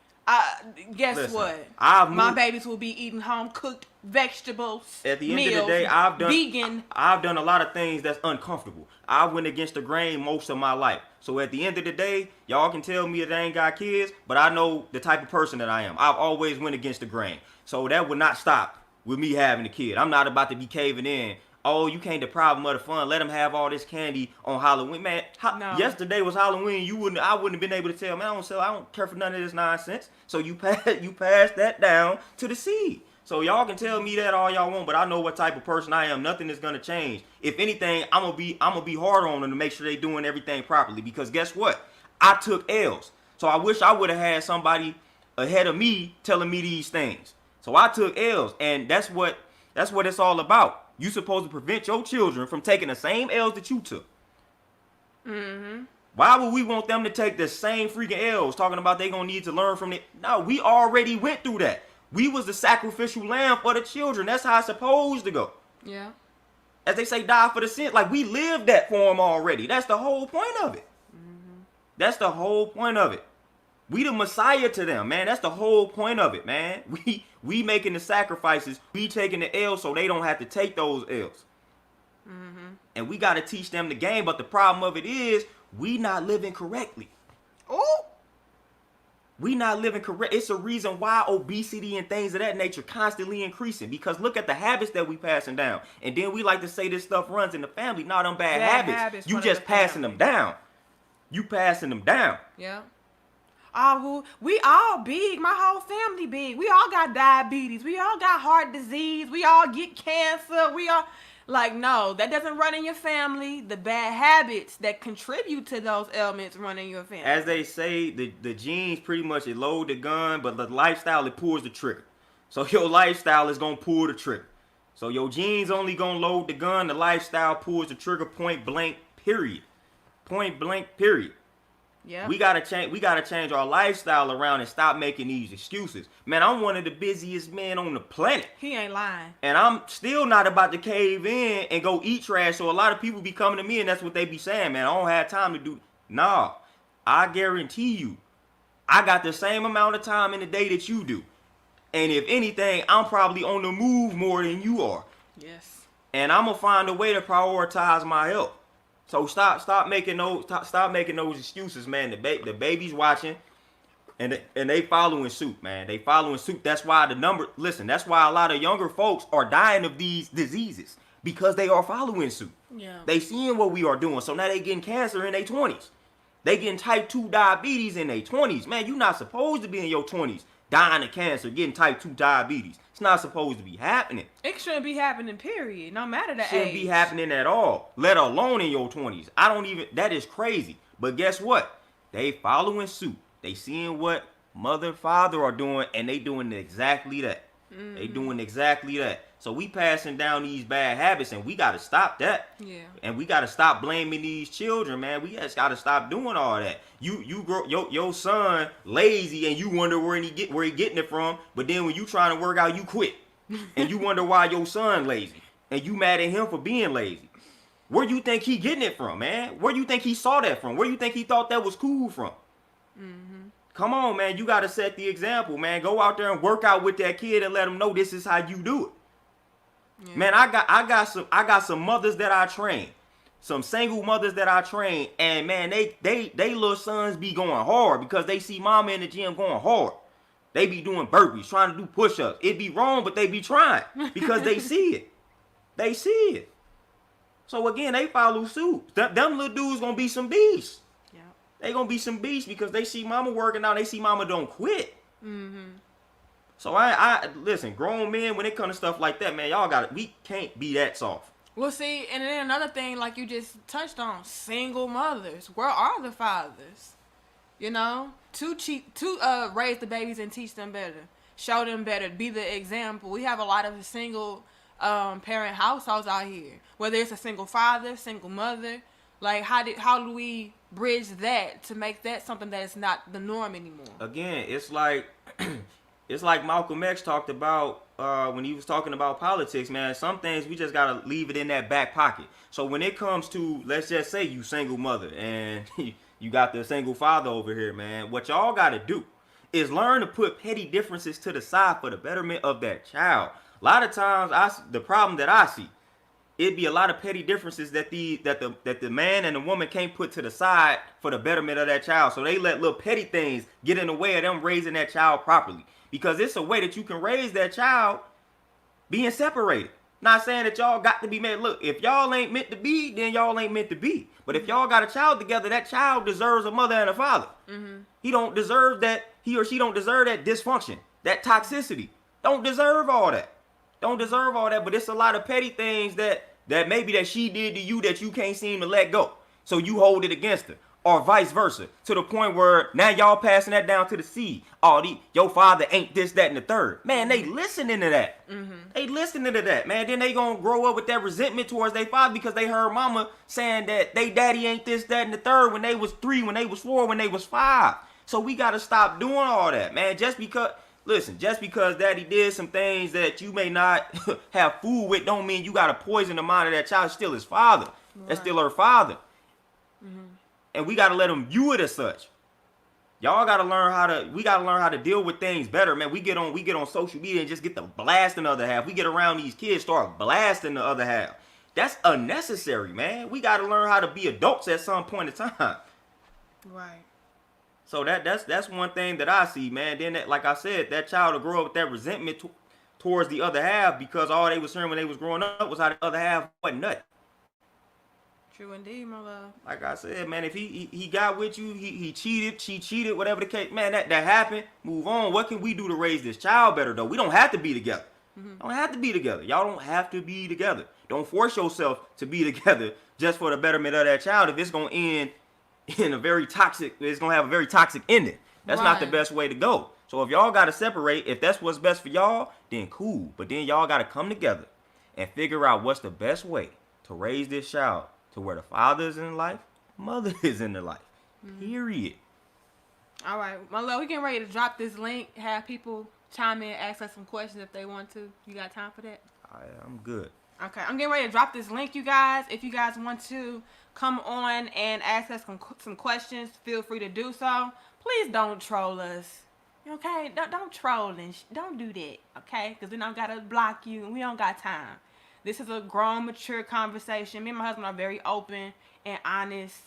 A: Listen, what? My babies will be eating home cooked vegetables.
B: At the end
A: meals,
B: of the day,
A: vegan.
B: I've done a lot of things that's uncomfortable. I went against the grain most of my life. So at the end of the day, y'all can tell me that I ain't got kids, but I know the type of person that I am. I've always went against the grain. So that would not stop with me having a kid. I'm not about to be caving in. Oh, you can't deprive them of the fun. Let them have all this candy on Halloween. Man, yesterday was Halloween. I wouldn't have been able to tell, man, I don't care for none of this nonsense. So you pass that down to the seed. So y'all can tell me that all y'all want, but I know what type of person I am. Nothing is gonna change. If anything, I'm gonna be harder on them to make sure they doing everything properly. Because guess what? I took L's. So I wish I would have had somebody ahead of me telling me these things. So I took L's, and that's what it's all about. You supposed to prevent your children from taking the same L's that you took.
A: Mm-hmm.
B: Why would we want them to take the same freaking L's, talking about they gonna need to learn from it? No, we already went through that. We was the sacrificial lamb for the children. That's how it's supposed to go.
A: Yeah.
B: As they say, die for the sin. Like, we lived that for them already. That's the whole point of it.
A: Mm-hmm.
B: That's the whole point of it. We the Messiah to them, man. That's the whole point of it, man. We making the sacrifices. We taking the L's so they don't have to take those L's.
A: Mm-hmm.
B: And we got to teach them the game. But the problem of it is, we not living correctly.
A: Oh.
B: We not living correct. It's a reason why obesity and things of that nature constantly increasing. Because look at the habits that we passing down. And then we like to say this stuff runs in the family. Not them bad habits. You just passing them down. You passing them down.
A: Yeah. Oh, we all big. My whole family big. We all got diabetes. We all got heart disease. We all get cancer. We all... Like, no, that doesn't run in your family. The bad habits that contribute to those ailments run in your family.
B: As they say, the genes pretty much, it load the gun, but the lifestyle, it pulls the trigger. So your lifestyle is going to pull the trigger. So your genes only going to load the gun. The lifestyle pulls the trigger, point blank, period. Point blank, period.
A: Yeah.
B: We gotta change our lifestyle around and stop making these excuses. Man, I'm one of the busiest men on the planet.
A: He ain't lying.
B: And I'm still not about to cave in and go eat trash. So a lot of people be coming to me and that's what they be saying, man, I don't have time to do. Nah, I guarantee you, I got the same amount of time in the day that you do. And if anything, I'm probably on the move more than you are.
A: Yes.
B: And I'm gonna find a way to prioritize my health. So stop making those excuses, man. The baby's watching, and they following suit, man. They following suit. That's why that's why a lot of younger folks are dying of these diseases, because they are following suit.
A: Yeah.
B: They seeing what we are doing, so now they getting cancer in their 20s. They getting type 2 diabetes in their 20s. Man, you're not supposed to be in your 20s dying of cancer, getting type 2 diabetes. It's not supposed to be happening.
A: It shouldn't be happening, period. No matter the age.
B: Shouldn't be happening at all, let alone in your 20s. That is crazy. But guess what? They following suit. They seeing what mother, father are doing, and they doing exactly that. Mm-hmm. They doing exactly that. So we passing down these bad habits, and we got to stop that.
A: Yeah.
B: And we got to stop blaming these children, man. We just got to stop doing all that. You grow your son lazy, and you wonder where he getting it from. But then when you trying to work out, you quit, and you wonder why your son lazy, and you mad at him for being lazy. Where you think he getting it from, man? Where you think he saw that from? Where you think he thought that was cool from? Mm-hmm. Come on, man. You got to set the example, man. Go out there and work out with that kid and let him know this is how you do it. Yeah. Man, I got some mothers that I train, some single mothers that I train, and man, they little sons be going hard because they see mama in the gym going hard. They be doing burpees, trying to do push-ups. It be wrong, but they be trying because they see it. They see it. So again, they follow suit. Them little dudes gonna be some beasts. Yeah. They gonna be some beasts because they see mama working out. They see mama don't quit. Mm-hmm. So I listen, grown men, when it comes to stuff like that, man, we can't be that soft.
A: Well, see, and then another thing, like you just touched on, single mothers. Where are the fathers? You know, to raise the babies and teach them better, show them better, be the example. We have a lot of single parent households out here, whether it's a single father, single mother. Like, how do we bridge that to make that something that is not the norm anymore? Again,
B: it's like Malcolm X talked about when he was talking about politics, man. Some things we just gotta leave it in that back pocket. So when it comes to, let's just say you single mother and you got the single father over here, man, what y'all gotta do is learn to put petty differences to the side for the betterment of that child. A lot of times, the problem that I see, it'd be a lot of petty differences that the man and the woman can't put to the side for the betterment of that child. So they let little petty things get in the way of them raising that child properly. Because it's a way that you can raise that child being separated. Not saying that y'all got to be married. Look, if y'all ain't meant to be, then y'all ain't meant to be. But if y'all got a child together, that child deserves a mother and a father. Mm-hmm. He or she don't deserve that dysfunction, that toxicity. Don't deserve all that. But it's a lot of petty things that maybe that she did to you that you can't seem to let go. So you hold it against her. or vice versa, to the point where now y'all passing that down to the seed. Oh, your father ain't this, that, and the third. Man, they listening to that. They listening to that, man. Then they gonna grow up with that resentment towards their father because they heard mama saying that they daddy ain't this, that, and the third when they was 3, when they was 4, when they was 5. So we gotta stop doing all that, man. Just because daddy did some things that you may not have food with don't mean you gotta poison the mind of that child. It's still his father. Right. That's still her father. And we gotta let them view it as such. Y'all gotta learn how to deal with things better, man. We get on social media and just get the blasting the other half. We get around these kids, start blasting the other half. That's unnecessary, man. We gotta learn how to be adults at some point in time.
A: Right.
B: So that's one thing that I see, man. Then like I said, that child will grow up with that resentment towards the other half because all they was hearing when they was growing up was how the other half wasn't nothing.
A: True indeed, my love.
B: Like I said, man, if he got with you, he cheated, she cheated, whatever the case, man, that happened. Move on. What can we do to raise this child better, though? We don't have to be together. Don't have to be together. Y'all don't have to be together. Don't force yourself to be together just for the betterment of that child. If it's gonna end in it's gonna have a very toxic ending. That's not the best way to go. So if y'all gotta separate, if that's what's best for y'all, then cool. But then y'all gotta come together and figure out what's the best way to raise this child to where the father is in life, mother is in the life. Period.
A: All right, my love, we getting ready to drop this link. Have people chime in, ask us some questions if they want to. You got time for that?
B: I'm good.
A: Okay, I'm getting ready to drop this link, you guys. If you guys want to come on and ask us some questions, feel free to do so. Please don't troll us. Okay? Don't troll and don't do that. Okay? Because we don't got to block you and we don't got time. This is a grown, mature conversation. Me and my husband are very open and honest.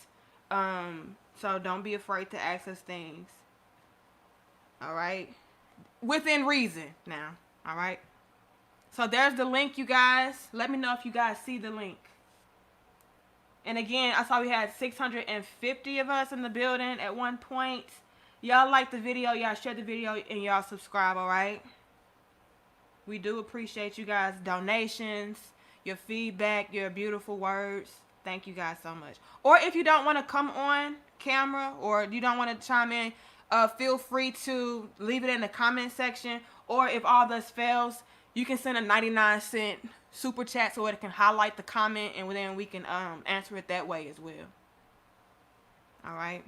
A: So don't be afraid to ask us things. All right? Within reason now. All right? So there's the link, you guys. Let me know if you guys see the link. And again, I saw we had 650 of us in the building at one point. Y'all like the video, y'all share the video, and y'all subscribe, all right? We do appreciate you guys' donations, your feedback, your beautiful words. Thank you guys so much. Or if you don't want to come on camera or you don't want to chime in, feel free to leave it in the comment section. Or if all this fails, you can send a 99-cent super chat so it can highlight the comment and then we can answer it that way as well. All right.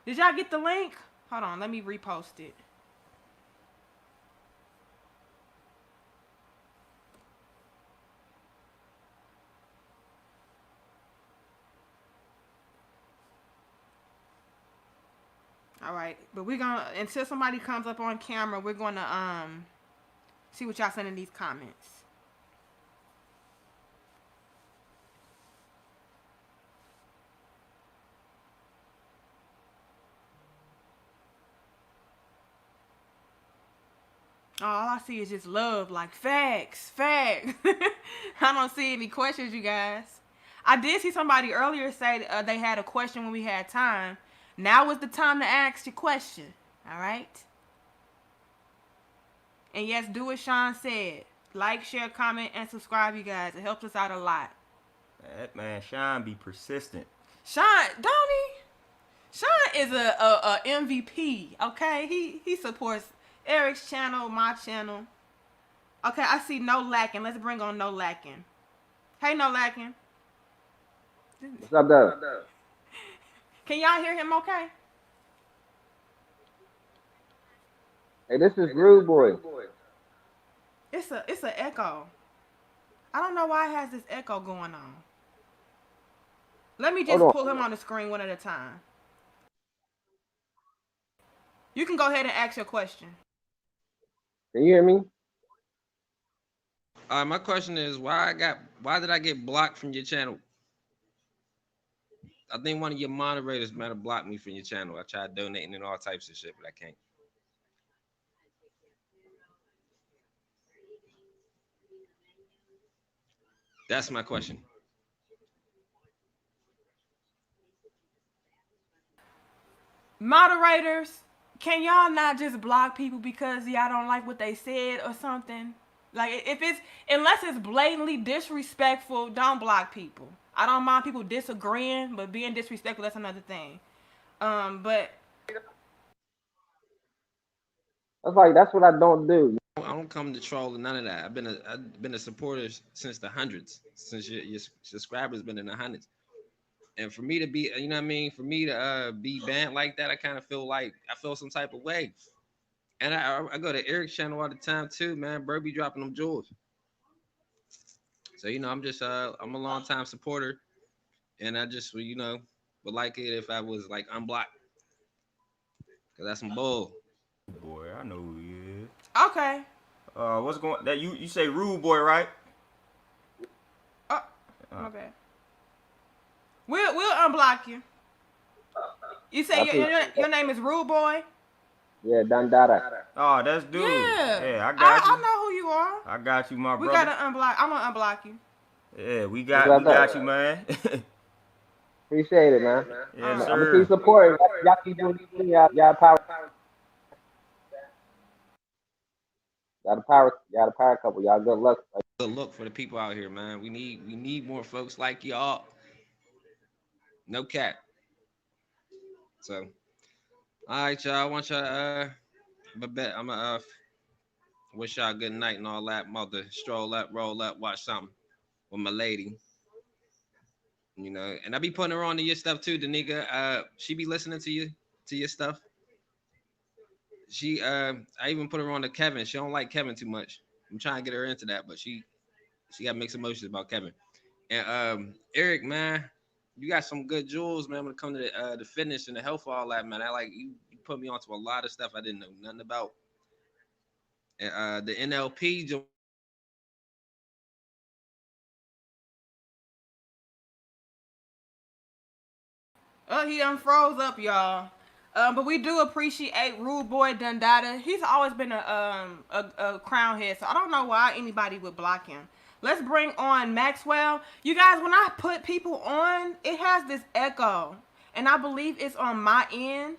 A: Did y'all get the link? Hold on. Let me repost it. All right. But we're going to, until somebody comes up on camera, we're going to see what y'all send in these comments. Oh, all I see is just love, like facts. I don't see any questions, you guys. I did see somebody earlier say they had a question when we had time. Now is the time to ask your question, all right? And yes, do what Sean said. Like, share, comment, and subscribe, you guys. It helps us out a lot.
B: That man, Sean be persistent.
A: Sean, don't he? Sean is a MVP, okay? He supports Eric's channel, my channel. Okay, I see No Lacking. Let's bring on No Lacking. Hey, No Lacking.
C: What's up, though?
A: Can y'all hear him okay?
C: Hey, this is Rude Boy.
A: It's an echo. I don't know why it has this echo going on. Let me just pull him on the screen one at a time. You can go ahead and ask your question.
C: Can you hear me?
D: My question is why did I get blocked from your channel? I think one of your moderators might have blocked me from your channel. I tried donating and all types of shit, but I can't. That's my question.
A: Moderators, can y'all not just block people because y'all don't like what they said or something? Like, unless it's blatantly disrespectful, don't block people. I don't mind people disagreeing, but being disrespectful, that's another thing. But
C: that's what I don't do.
D: I don't come to troll and none of that. I've been a supporter since the hundreds, since your subscribers been in the hundreds. And for me to be, you know what I mean, for me to be banned like that, I kind of feel like I feel some type of way. And I go to Eric's channel all the time too, man. Bro be dropping them jewels. So you know, I'm just I'm a long time supporter, and I just you know would like it if I was like unblocked, cause that's some bull.
B: Boy, I know who he is.
A: okay.
B: What's going? That you say rude boy, right?
A: Oh, my bad. We'll unblock you. You say your name is Rude Boy?
C: Yeah, Dandara.
B: Oh, that's dude.
A: Yeah.
B: Yeah, I got you.
A: I know who you are.
B: I got you, my
A: We
B: brother.
A: gotta unblock. I'm gonna unblock you.
B: Yeah, we got you, man.
C: Appreciate it, man.
B: Yes,
C: I'm
B: sir.
C: gonna keep supporting. Y'all keep doing this thing. Y'all power. Y'all the power couple. Y'all good luck.
D: Good look for the people out here, man. We need more folks like y'all. No cap. So, all right, y'all. I want y'all I'm gonna wish y'all good night and all that. I'm about to stroll up, roll up, watch something with my lady. You know, and I be putting her on to your stuff too, the nigga. She be listening to your stuff. I even put her on to Kevin. She don't like Kevin too much. I'm trying to get her into that, but she got mixed emotions about Kevin. And Eric, man, you got some good jewels, man, when it comes to the fitness and the health, all that, man. I like you put me onto a lot of stuff I didn't know nothing about. And the NLP
A: Oh, he unfroze up, y'all. But we do appreciate Rude Boy Dundada. He's always been a crown head, so I don't know why anybody would block him. Let's bring on Maxwell. You guys, when I put people on, it has this echo, and I believe it's on my end,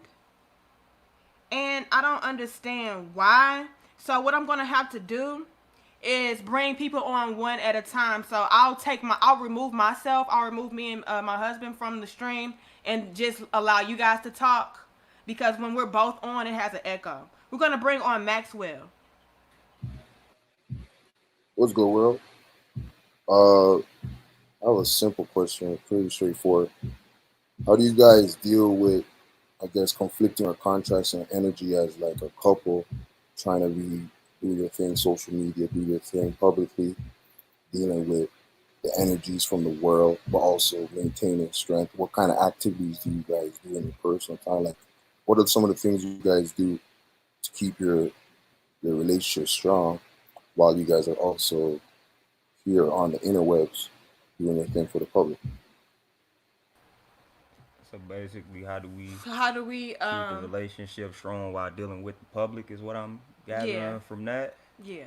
A: and I don't understand why. So what I'm gonna have to do is bring people on one at a time. So I'll remove myself. I'll remove me and my husband from the stream and just allow you guys to talk, because when we're both on, it has an echo. We're gonna bring on Maxwell.
E: What's good, Will? I have a simple question, pretty straightforward. How do you guys deal with, I guess, conflicting or contrasting energy as like a couple trying to really do your thing, social media, do your thing publicly, dealing with the energies from the world, but also maintaining strength? What kind of activities do you guys do in your personal time? Like, what are some of the things you guys do to keep your relationship strong while you guys are also here on the interwebs doing your thing for the public?
B: So basically, how do we
A: keep
B: keep the relationship strong while dealing with the public? Is what I'm gathering from that.
A: Yeah.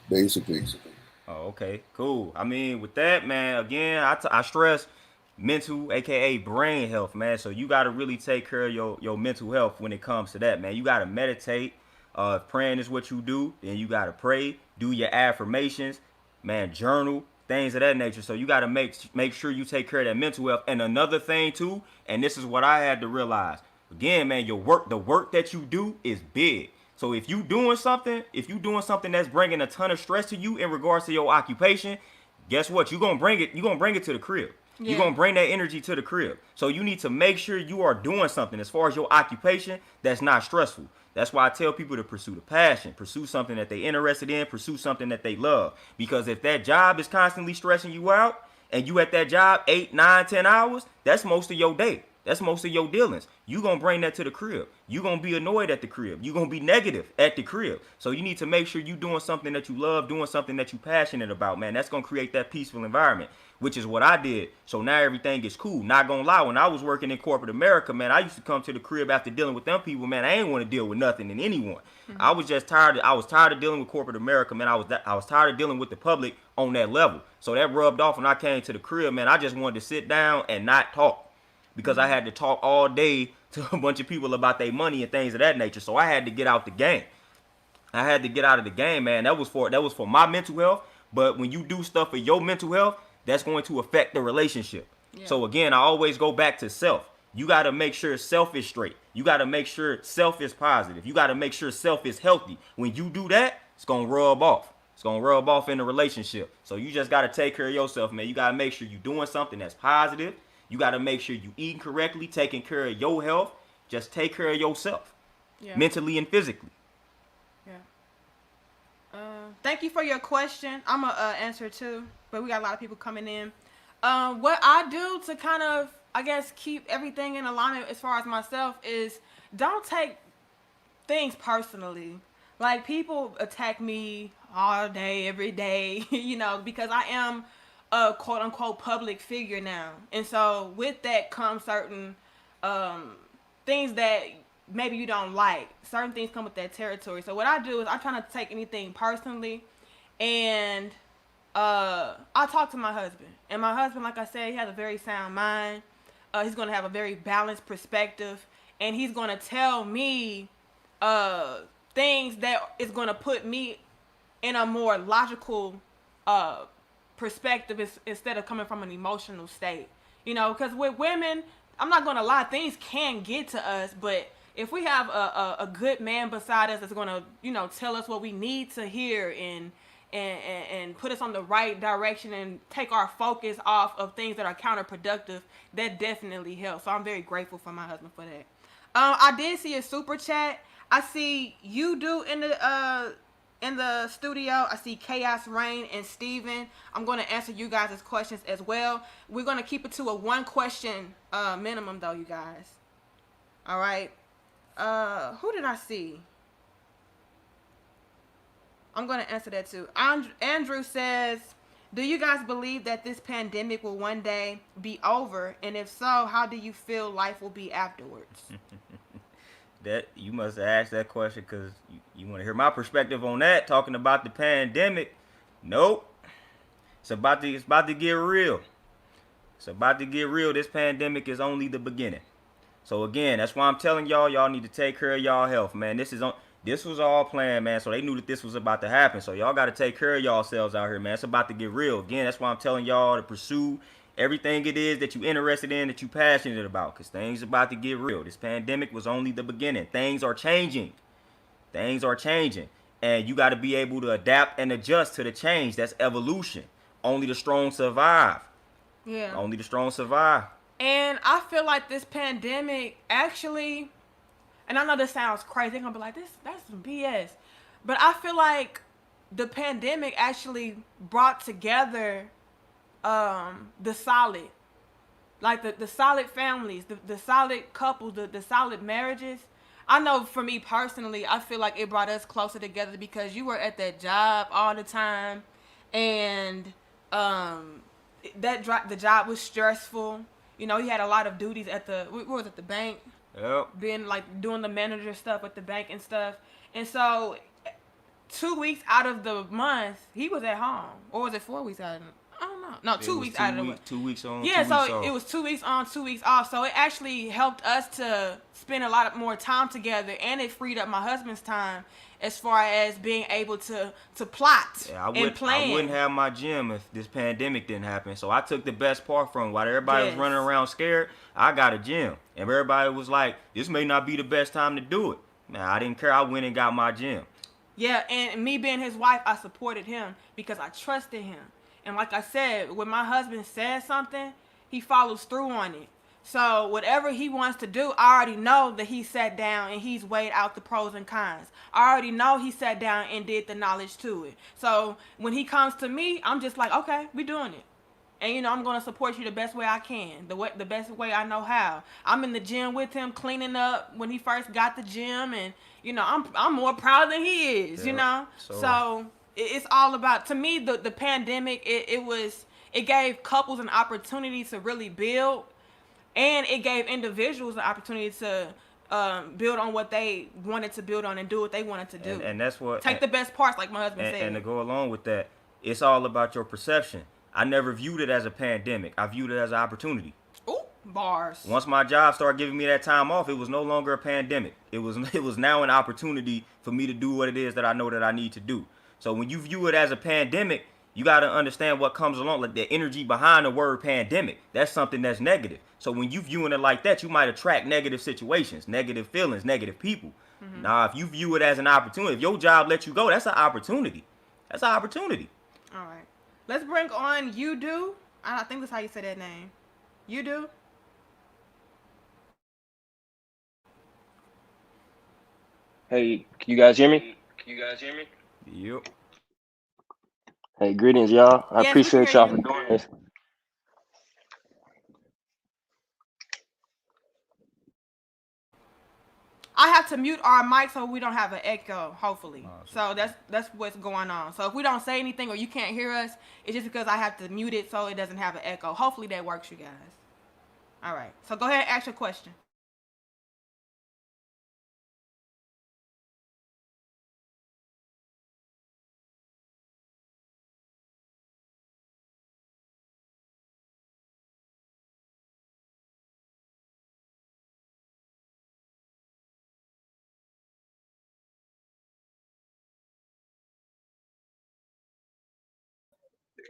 E: Basically.
B: Oh, okay, cool. I mean, with that, man, again, I stress mental, aka brain health, man. So you got to really take care of your mental health when it comes to that, man. You got to meditate. If praying is what you do, then you got to pray, do your affirmations, man, journal, things of that nature. So you got to make sure you take care of that mental health. And another thing too, and this is what I had to realize. Again, man, the work that you do is big. So if you doing something that's bringing a ton of stress to you in regards to your occupation, guess what? You're gonna bring it to the crib. Yeah. You're gonna bring that energy to the crib. So you need to make sure you are doing something as far as your occupation that's not stressful. That's why I tell people to pursue the passion, pursue something that they're interested in, pursue something that they love. Because if that job is constantly stressing you out and you at that job 8, 9, 10 hours, that's most of your day. That's most of your dealings. You gonna bring that to the crib. You gonna be annoyed at the crib. You gonna be negative at the crib. So you need to make sure you doing something that you love, doing something that you passionate about, man. That's gonna create that peaceful environment, which is what I did. So now everything is cool. Not gonna lie, when I was working in corporate America, man, I used to come to the crib after dealing with them people, man. I ain't want to deal with nothing and anyone. I was just tired. I was tired of dealing with corporate America, man. I was tired of dealing with the public on that level. So that rubbed off when I came to the crib, man. I just wanted to sit down and not talk, because I had to talk all day to a bunch of people about their money and things of that nature. So I had to get out the game. I had to get out of the game, man. That was for my mental health. But when you do stuff for your mental health, that's going to affect the relationship. Yeah. So again, I always go back to self. You got to make sure self is straight. You got to make sure self is positive. You got to make sure self is healthy. When you do that, it's going to rub off. It's going to rub off in the relationship. So you just got to take care of yourself, man. You got to make sure you're doing something that's positive. You got to make sure you eating correctly, taking care of your health. Just take care of yourself, mentally and physically.
A: Thank you for your question. I'm going to answer too, but we got a lot of people coming in. What I do to kind of, I guess, keep everything in alignment as far as myself is don't take things personally. Like, people attack me all day, every day, you know, because I am a quote unquote public figure now. And so with that comes certain things that maybe you don't like. Certain things come with that territory. So what I do is I try not to take anything personally, and I talk to my husband. And my husband, like I said, he has a very sound mind. He's going to have a very balanced perspective, and he's going to tell me things that is going to put me in a more logical perspective instead of coming from an emotional state. You know, because with women, I'm not going to lie, things can get to us, but if we have a good man beside us that's going to, you know, tell us what we need to hear and put us on the right direction and take our focus off of things that are counterproductive, that definitely helps. So I'm very grateful for my husband for that. I did see a super chat. I see you do in the studio. I see Chaos Rain and Steven. I'm going to answer you guys' questions as well. We're going to keep it to a 1 question minimum though, you guys. All right. Who did I see? I'm going to answer that too. Andrew says, do you guys believe that this pandemic will one day be over? And if so, how do you feel life will be afterwards?
B: That you must have asked that question because you want to hear my perspective on that. Talking about the pandemic, nope. It's about to get real. It's about to get real. This pandemic is only the beginning. So again, that's why I'm telling y'all need to take care of y'all health, man. This was all planned, man. So they knew that this was about to happen. So y'all got to take care of yourselves out here, man. It's about to get real. Again, that's why I'm telling y'all to pursue everything it is that you interested in, that you passionate about, because things about to get real. This pandemic was only the beginning. Things are changing. Things are changing. And you got to be able to adapt and adjust to the change. That's evolution. Only the strong survive.
A: Yeah.
B: Only the strong survive.
A: And I feel like this pandemic actually, and I know this sounds crazy, they're going to be like, that's some BS. But I feel like the pandemic actually brought together the solid, like the solid families, the solid couples, the solid marriages. I know for me personally, I feel like it brought us closer together because you were at that job all the time, and the job was stressful. You know, he had a lot of duties at the bank.
B: Yep.
A: Being like doing the manager stuff at the bank and stuff. And so 2 weeks out of the month, he was at home. Or was it 4 weeks out of the month? I don't know. No, 2 weeks out of the month.
B: 2 weeks on.
A: Yeah,
B: 2
A: so
B: weeks off.
A: it was 2 weeks on, 2 weeks off. So it actually helped us to spend a lot more time together, and it freed up my husband's time as far as being able to plot and plan.
B: I wouldn't have my gym if this pandemic didn't happen. So I took the best part from it. While everybody was running around scared, I got a gym. And everybody was like, this may not be the best time to do it. Nah, I didn't care. I went and got my gym.
A: Yeah, and me being his wife, I supported him because I trusted him. And like I said, when my husband says something, he follows through on it. So whatever he wants to do, I already know that he sat down and he's weighed out the pros and cons. I already know he sat down and did the knowledge to it. So when he comes to me, I'm just like, okay, we doing it. And, you know, I'm going to support you the best way I can, the best way I know how. I'm in the gym with him, cleaning up when he first got the gym. And, you know, I'm more proud than he is, you know. So it's all about, to me, the pandemic, it gave couples an opportunity to really build. And it gave individuals the opportunity to build on what they wanted to build on and do what they wanted to do.
B: And that's what...
A: Take the best parts, like my husband said.
B: And to go along with that, it's all about your perception. I never viewed it as a pandemic. I viewed it as an opportunity.
A: Ooh, bars.
B: Once my job started giving me that time off, it was no longer a pandemic. It was now an opportunity for me to do what it is that I know that I need to do. So when you view it as a pandemic, You got to understand what comes along, like the energy behind the word pandemic. That's something that's negative. So when you viewing it like that, you might attract negative situations, negative feelings, negative people. Now, if you view it as an opportunity, if your job lets you go, that's an opportunity. That's an opportunity.
A: All right. Let's bring on You Do. I think that's how you say that name. You Do.
F: Hey, can you guys hear me?
B: Yep.
F: Hey, greetings, y'all. I
A: Yes, we can
F: appreciate
A: hear
F: y'all for
A: you.
F: doing this.
A: I have to mute our mic so we don't have an echo, hopefully. So that's what's going on. So if we don't say anything or you can't hear us, it's just because I have to mute it so it doesn't have an echo. Hopefully that works, you guys. All right. So go ahead and ask your question.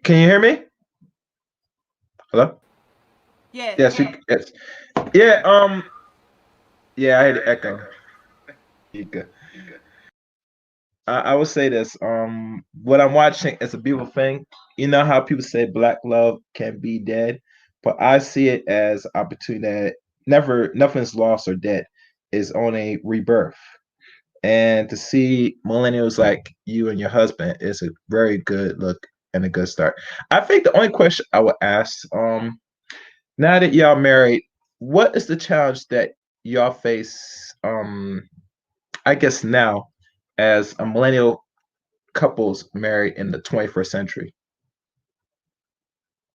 G: Can you hear me? Hello?
A: Yes.
G: Yes, yes. Yeah, yeah, I had the echo. You good. I would say this. What I'm watching is a beautiful thing. You know how people say black love can be dead, but I see it as opportunity that nothing's lost or dead. Is on a rebirth. And to see millennials like you and your husband is a very good look and a good start. I think the only question I would ask, now that y'all married, what is the challenge that y'all face? I guess now, as a millennial couples married in the 21st century.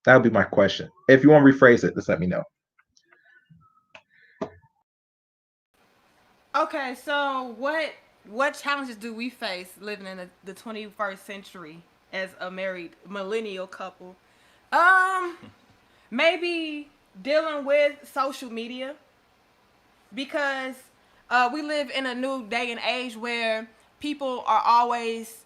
G: That would be my question. If you want to rephrase it, just let me know.
A: Okay, so what challenges do we face living in the 21st century as a married millennial couple? Maybe dealing with social media because we live in a new day and age where people are always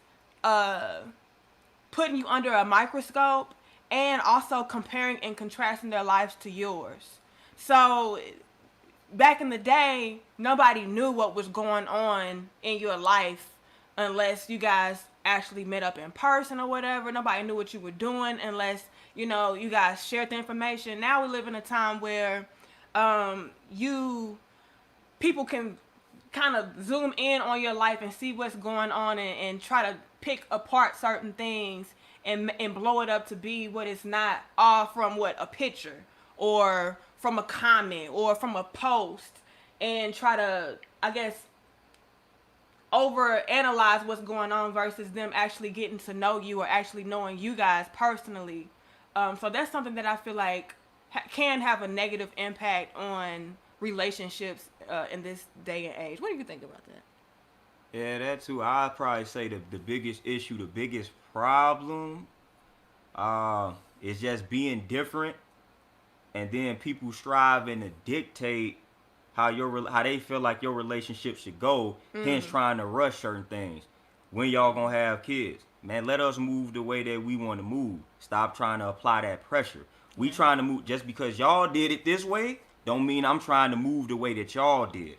A: putting you under a microscope and also comparing and contrasting their lives to yours. So back in the day, nobody knew what was going on in your life unless you guys actually met up in person or whatever. Nobody knew what you were doing unless, you guys shared the information. Now we live in a time where you people can kind of zoom in on your life and see what's going on and try to pick apart certain things and blow it up to be what it's not, all from a picture or from a comment or from a post, and try to, I guess, over analyze what's going on versus them actually getting to know you or actually knowing you guys personally. So that's something that I feel like can have a negative impact on relationships in this day and age. What do you think about that?
B: Yeah, that too. I'd probably say the biggest issue, the biggest problem, is just being different, and then people striving to dictate how they feel like your relationship should go, hence trying to rush certain things. When y'all gonna have kids? Man, let us move the way that we want to move. Stop trying to apply that pressure. We trying to move just because y'all did it this way, don't mean I'm trying to move the way that y'all did.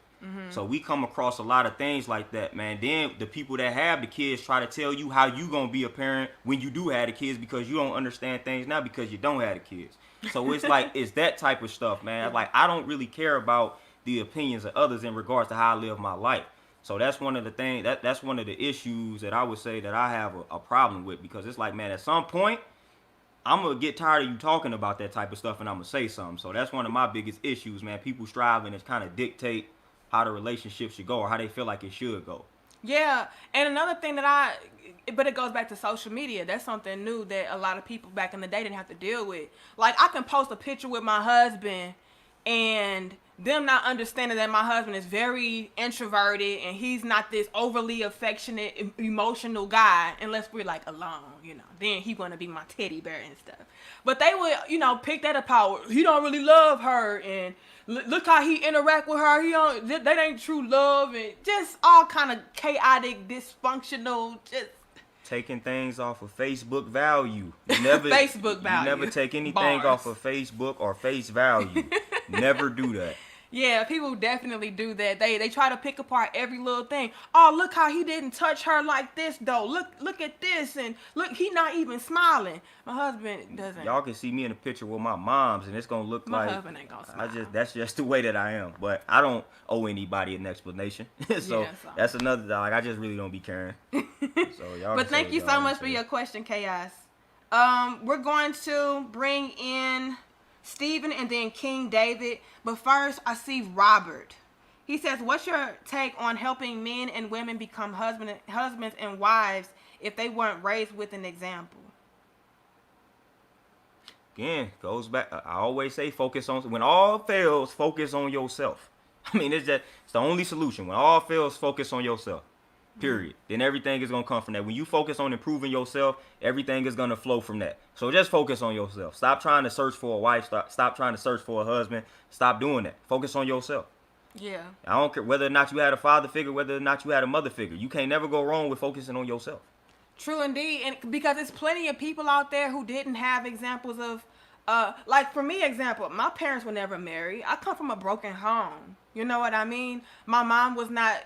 B: So we come across a lot of things like that, man. Then the people that have the kids try to tell you how you gonna be a parent when you do have the kids because you don't understand things now because you don't have the kids. So it's like it's that type of stuff, man. Like I don't really care about the opinions of others in regards to how I live my life. So that's one of the things that's one of the issues that I would say that I have a problem with, because it's like, man, at some point I'm gonna get tired of you talking about that type of stuff and I'm gonna say something. So that's one of my biggest issues, man. People striving to kind of dictate how the relationship should go or how they feel like it should go.
A: Yeah, and another thing but it goes back to social media. That's something new that a lot of people back in the day didn't have to deal with. Like, I can post a picture with my husband and them not understanding that my husband is very introverted and he's not this overly affectionate, emotional guy unless we're like alone, then he want to be my teddy bear and stuff. But they would, pick that apart. He don't really love her, and look how he interact with her. That ain't true love, and just all kind of chaotic, dysfunctional, just
B: taking things off of Facebook value. You never
A: Facebook value.
B: You never take anything
A: Bars.
B: off of Facebook or face value. Never do that.
A: Yeah, people definitely do that. They try to pick apart every little thing. Oh, look how he didn't touch her like this though. Look at this, and look, he not even smiling. My husband doesn't.
B: Y'all can see me in a picture with my mom's, and it's gonna look
A: My
B: like
A: husband ain't gonna smile.
B: that's just the way that I am. But I don't owe anybody an explanation. so that's another like I just really don't be caring. So y'all.
A: But thank you so much for your question, Chaos. We're going to bring in Stephen and then King David. But first, I see Robert. He says, what's your take on helping men and women become husbands and wives if they weren't raised with an example?
B: Again, goes back. I always say focus on, when all fails, focus on yourself. I mean, it's the only solution. When all fails, focus on yourself. Period. Then everything is going to come from that. When you focus on improving yourself, everything is going to flow from that. So just focus on yourself. Stop trying to search for a wife. Stop trying to search for a husband. Stop doing that. Focus on yourself.
A: Yeah.
B: I don't care whether or not you had a father figure, whether or not you had a mother figure. You can't never go wrong with focusing on yourself.
A: True indeed. And because there's plenty of people out there who didn't have examples of, like for me, example, my parents were never married. I come from a broken home. You know what I mean? My mom was not,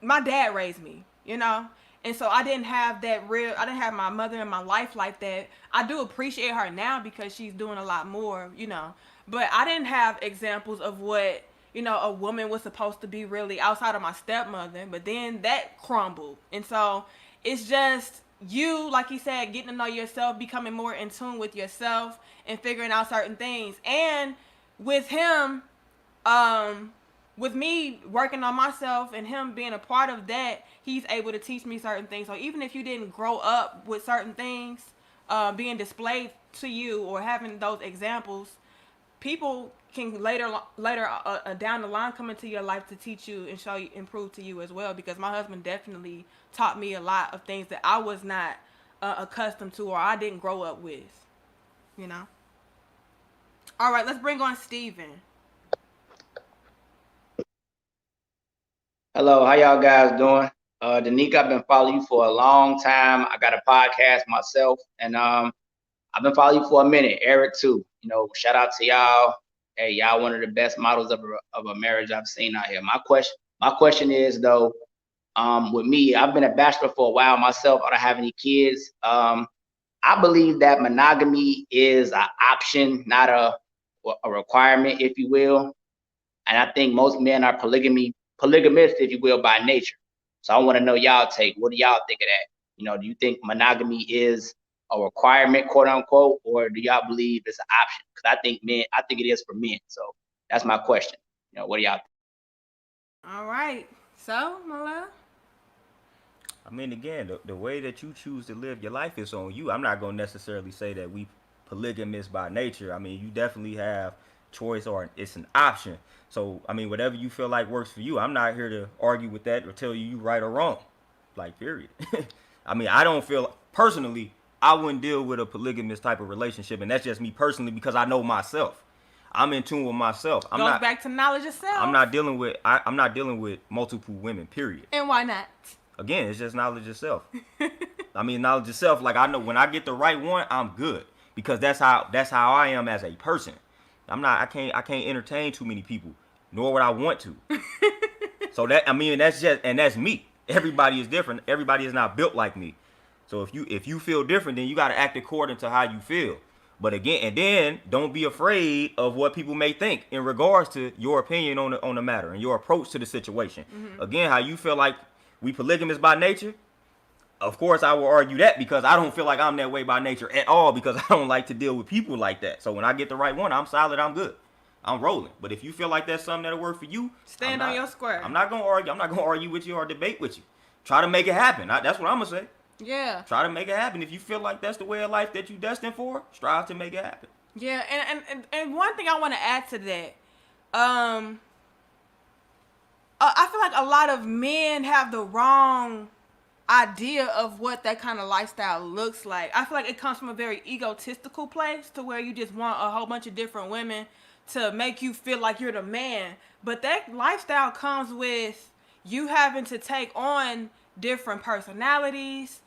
A: my dad raised me, you know? And so I didn't have I didn't have my mother in my life like that. I do appreciate her now because she's doing a lot more, you know? But I didn't have examples of what, you know, a woman was supposed to be really outside of my stepmother. But then that crumbled. And so it's just you, like he said, getting to know yourself, becoming more in tune with yourself and figuring out certain things. And with him, with me working on myself and him being a part of that, he's able to teach me certain things. So even if you didn't grow up with certain things being displayed to you or having those examples, people can later down the line come into your life to teach you and show you, improve to you as well. Because my husband definitely taught me a lot of things that I was not accustomed to or I didn't grow up with, you know. All right, let's bring on Steven.
H: Hello, how y'all guys doing? Danica, I've been following you for a long time. I got a podcast myself, and I've been following you for a minute. Eric too. You know, shout out to y'all. Hey, y'all one of the best models of a marriage I've seen out here. My question is though, with me, I've been a bachelor for a while myself. I don't have any kids. I believe that monogamy is an option, not a requirement, if you will. And I think most men are polygamist, if you will, by nature. So I want to know y'all take. What do y'all think of that? You know, do you think monogamy is a requirement, quote unquote, or do y'all believe it's an option? Because I think it is for men. So that's my question. You know, what do y'all think?
A: All right. So, my love?
B: I mean, again, the way that you choose to live your life is on you. I'm not going to necessarily say that we polygamous by nature. I mean, you definitely have choice or it's an option. So, I mean, whatever you feel like works for you. I'm not here to argue with that or tell you right or wrong. Like, period. I mean, I don't feel, personally, I wouldn't deal with a polygamous type of relationship. And that's just me personally because I know myself. I'm in tune with myself.
A: Goes back to knowledge yourself.
B: I'm not dealing with multiple women, period.
A: And why not?
B: Again, it's just knowledge yourself. I mean, knowledge yourself. Like, I know when I get the right one, I'm good because that's how I am as a person. I can't entertain too many people, nor would I want to. So that's me. Everybody is different. Everybody is not built like me. So if you feel different, then you got to act according to how you feel. But again, and then don't be afraid of what people may think in regards to your opinion on the matter and your approach to the situation. Mm-hmm. Again, how you feel like we polygamous by nature. Of course, I will argue that because I don't feel like I'm that way by nature at all because I don't like to deal with people like that. So when I get the right one, I'm solid, I'm good. I'm rolling. But if you feel like that's something that'll work for you,
A: stand on your square.
B: I'm not going to argue. I'm not going to argue with you or debate with you. Try to make it happen. That's what I'm going to say.
A: Yeah.
B: Try to make it happen. If you feel like that's the way of life that you're destined for, strive to make it happen.
A: Yeah, and one thing I want to add to that, I feel like a lot of men have the wrong idea of what that kind of lifestyle looks like. I feel like it comes from a very egotistical place to where you just want a whole bunch of different women to make you feel like you're the man. But that lifestyle comes with you having to take on different personalities,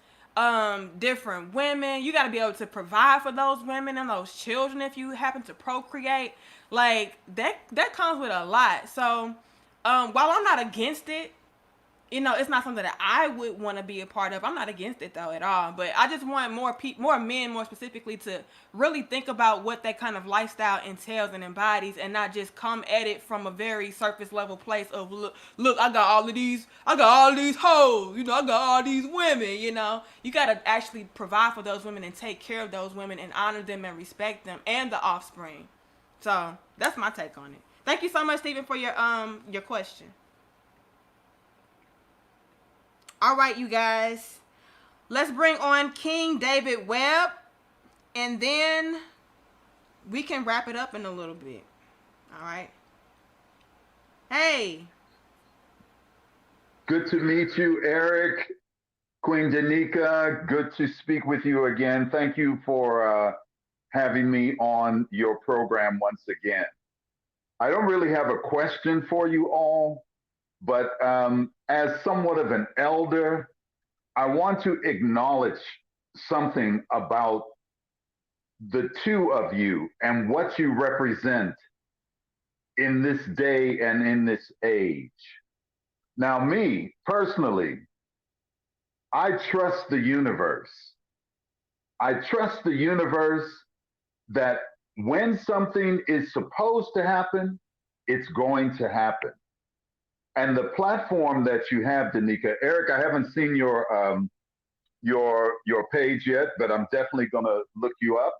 A: different women. You got to be able to provide for those women and those children if you happen to procreate. Like that comes with a lot. So while I'm not against it, it's not something that I would want to be a part of. I'm not against it though at all, but I just want more men, more specifically, to really think about what that kind of lifestyle entails and embodies, and not just come at it from a very surface level place of look, I got all these hoes, I got all these women. You got to actually provide for those women and take care of those women and honor them and respect them and the offspring. So that's my take on it. Thank you so much, Stephen, for your question. All right, you guys. Let's bring on King David Webb, and then we can wrap it up in a little bit. All right. Hey.
I: Good to meet you, Eric. Queen Danica, good to speak with you again. Thank you for having me on your program once again. I don't really have a question for you all, but as somewhat of an elder, I want to acknowledge something about the two of you and what you represent in this day and in this age. Now, me, personally, I trust the universe. I trust the universe that when something is supposed to happen, it's going to happen. And the platform that you have, Danica, Eric, I haven't seen your page yet, but I'm definitely going to look you up,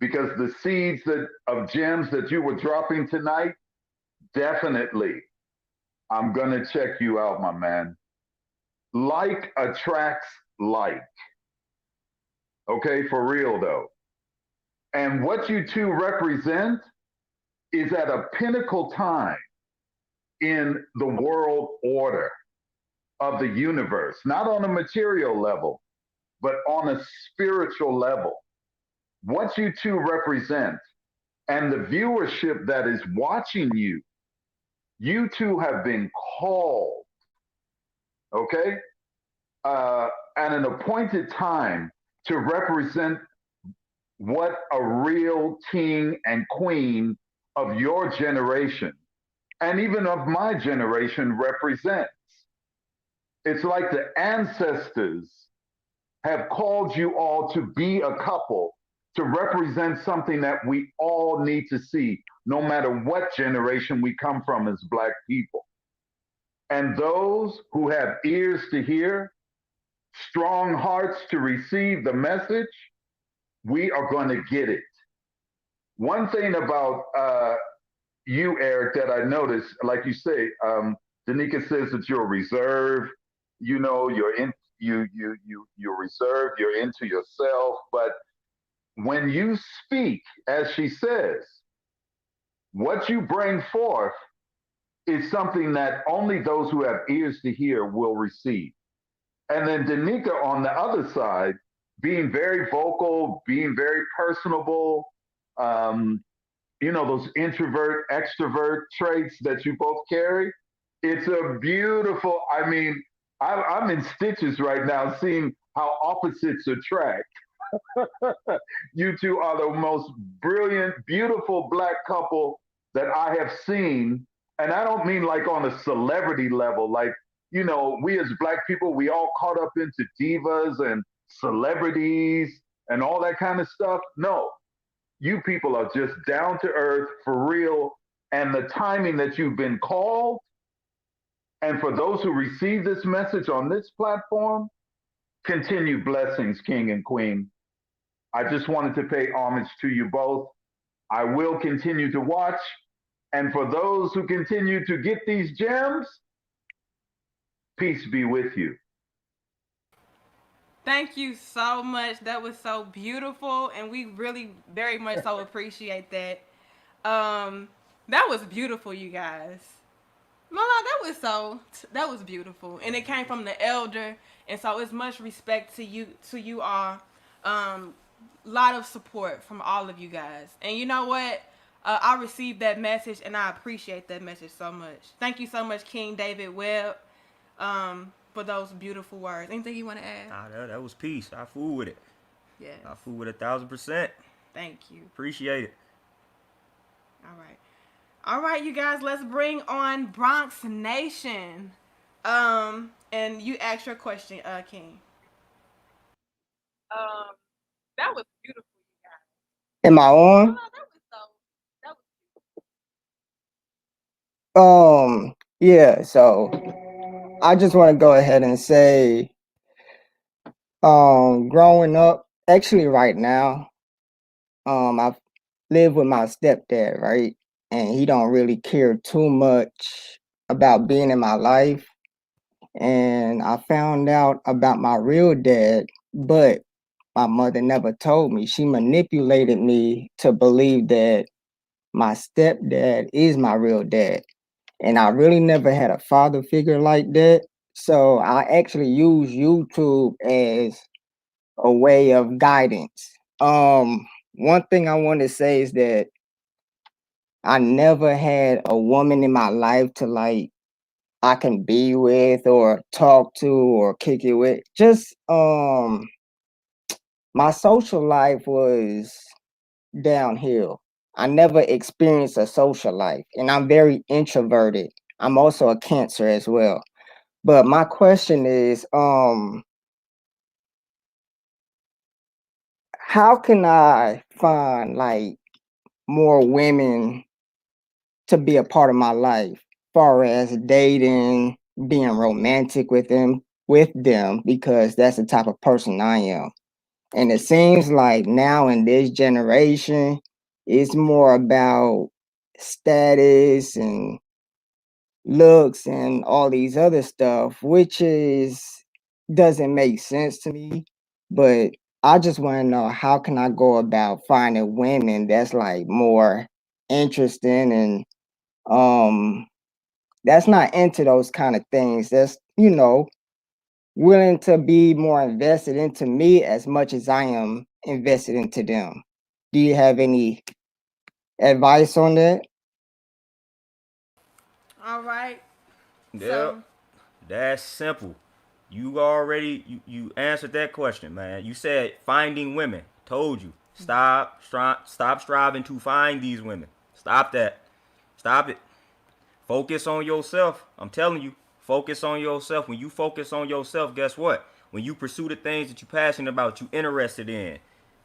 I: because the seeds of gems that you were dropping tonight, definitely, I'm going to check you out, my man. Like attracts like. Okay, for real though. And what you two represent is at a pinnacle time in the world order of the universe, not on a material level, but on a spiritual level. What you two represent and the viewership that is watching you, you two have been called, okay, at an appointed time to represent what a real king and queen of your generation and even of my generation represents. It's like the ancestors have called you all to be a couple, to represent something that we all need to see, no matter what generation we come from as Black people. And those who have ears to hear, strong hearts to receive the message, we are going to get it. One thing about you, Eric, that I noticed, like you say, Danica says that you're reserved. You're reserved. You're into yourself. But when you speak, as she says, what you bring forth is something that only those who have ears to hear will receive. And then Danica, on the other side, being very vocal, being very personable, those introvert, extrovert traits that you both carry. It's a beautiful, I'm in stitches right now seeing how opposites attract. You two are the most brilliant, beautiful Black couple that I have seen. And I don't mean like on a celebrity level, like, we as Black people, we all caught up into divas and celebrities and all that kind of stuff. No, you people are just down to earth, for real. And the timing that you've been called, and for those who receive this message on this platform, continue blessings, King and Queen. I just wanted to pay homage to you both. I will continue to watch. And for those who continue to get these gems, peace be with you.
A: Thank you so much. That was so beautiful, and we really very much so appreciate that. That was beautiful, you guys. Mama, that was beautiful, and it came from the elder, and so it's much respect to you all. Lot of support from all of you guys, and you know what? I received that message, and I appreciate that message so much. Thank you so much, King David Webb. for those beautiful words. Anything you want to add?
B: Nah, that was peace. I fool with it.
A: Yeah.
B: I fool with 1,000%.
A: Thank you.
B: Appreciate it.
A: All right, you guys. Let's bring on Bronx Nation. And you ask your question, King. That was beautiful, you guys.
J: Am I on? Yeah, so I just want to go ahead and say, growing up, actually right now, I live with my stepdad, right? And he don't really care too much about being in my life. And I found out about my real dad, but my mother never told me. She manipulated me to believe that my stepdad is my real dad. And I really never had a father figure like that. So I actually use YouTube as a way of guidance. One thing I want to say is that I never had a woman in my life to like I can be with or talk to or kick it with. Just my social life was downhill. I never experienced a social life, and I'm very introverted. I'm also a Cancer as well. But my question is, how can I find like more women to be a part of my life, far as dating, being romantic with them, because that's the type of person I am. And it seems like now in this generation, it's more about status and looks and all these other stuff, which is doesn't make sense to me. But I just want to know, how can I go about finding women that's like more interesting and that's not into those kind of things. That's, willing to be more invested into me as much as I am invested into them. Do you have any advice on that?
A: All right.
B: Yep.
A: So,
B: That's simple. You answered that question, man. You said finding women. Told you. Stop striving to find these women. Stop that. Stop it. Focus on yourself. I'm telling you, focus on yourself. When you focus on yourself, guess what? When you pursue the things that you're passionate about, you interested in,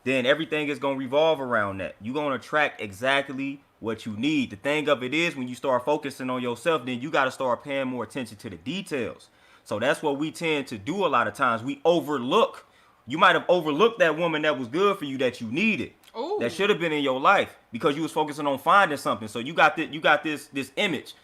B: then everything is going to revolve around that. You're going to attract exactly what you need. The thing of it is, when you start focusing on yourself, then you got to start paying more attention to the details. So that's what we tend to do a lot of times. We overlook. You might have overlooked that woman that was good for you, that you needed.
A: ooh.
B: That should have been in your life, because you was focusing on finding something. So you got this image.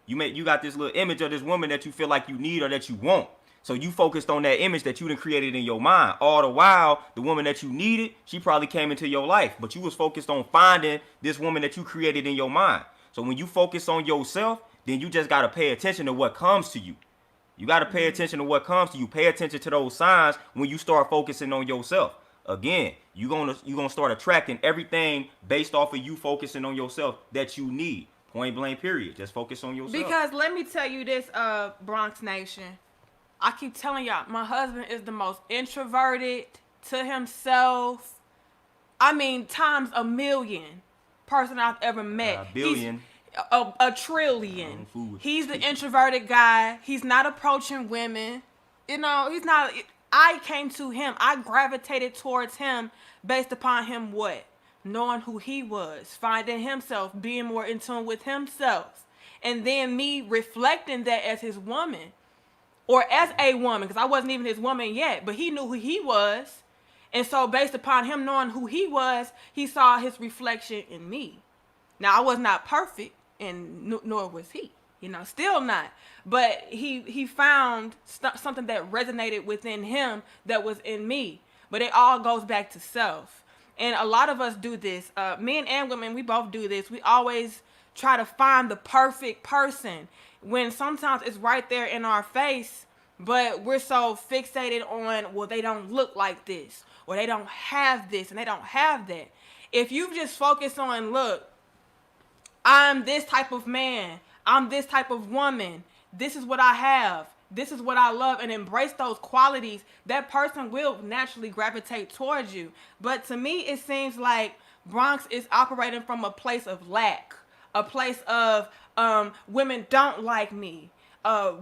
B: You got this little image of this woman that you feel like you need or that you want. So you focused on that image that you done created in your mind. All the while, the woman that you needed, she probably came into your life. But you was focused on finding this woman that you created in your mind. So when you focus on yourself, then you just got to pay attention to what comes to you. You got to pay attention to what comes to you. Pay attention to those signs when you start focusing on yourself. Again, you're gonna start attracting everything based off of you focusing on yourself that you need. Point blank, period. Just focus on yourself.
A: Because let me tell you this, Bronx Nation. I keep telling y'all, my husband is the most introverted, to himself. I mean, times a million person I've ever met.
B: A billion.
A: A trillion. He's the introverted guy. He's not approaching women. He's not. I came to him. I gravitated towards him based upon him what? Knowing who he was, finding himself, being more in tune with himself, and then me reflecting that as his woman, or as a woman, because I wasn't even his woman yet, but he knew who he was, and so based upon him knowing who he was, he saw his reflection in me. Now I was not perfect, and nor was he, still not, but he found something that resonated within him that was in me. But it all goes back to self. And a lot of us do this. Men and women, we both do this. We always try to find the perfect person when sometimes it's right there in our face, but we're so fixated on, well, they don't look like this, or they don't have this, and they don't have that. If you just focus on, look, I'm this type of man, I'm this type of woman, this is what I have, this is what I love, and embrace those qualities, that person will naturally gravitate towards you. But to me, it seems like Bronx is operating from a place of lack, a place of women don't like me.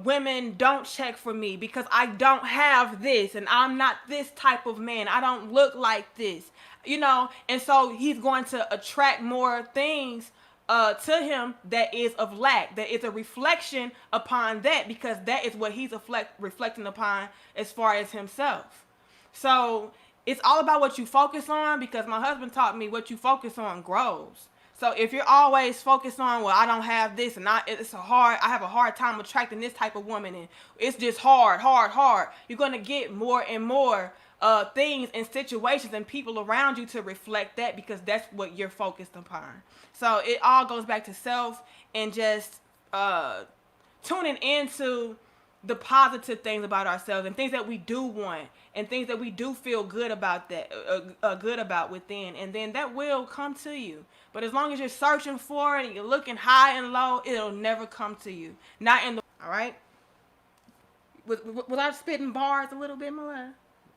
A: Women don't check for me because I don't have this and I'm not this type of man. I don't look like this, and so he's going to attract more things to him that is of lack, that is a reflection upon that, because that is what he's reflecting upon as far as himself. So it's all about what you focus on, because my husband taught me what you focus on grows. So if you're always focused on, well, I don't have this, and I have a hard time attracting this type of woman, and it's just hard, you're going to get more and more things and situations and people around you to reflect that, because that's what you're focused upon. So it all goes back to self, and just tuning into the positive things about ourselves, and things that we do want, and things that we do feel good about, good about within, and then that will come to you. But as long as you're searching for it and you're looking high and low, it'll never come to you. Not in the all right. Without spitting bars a little bit, Millennial.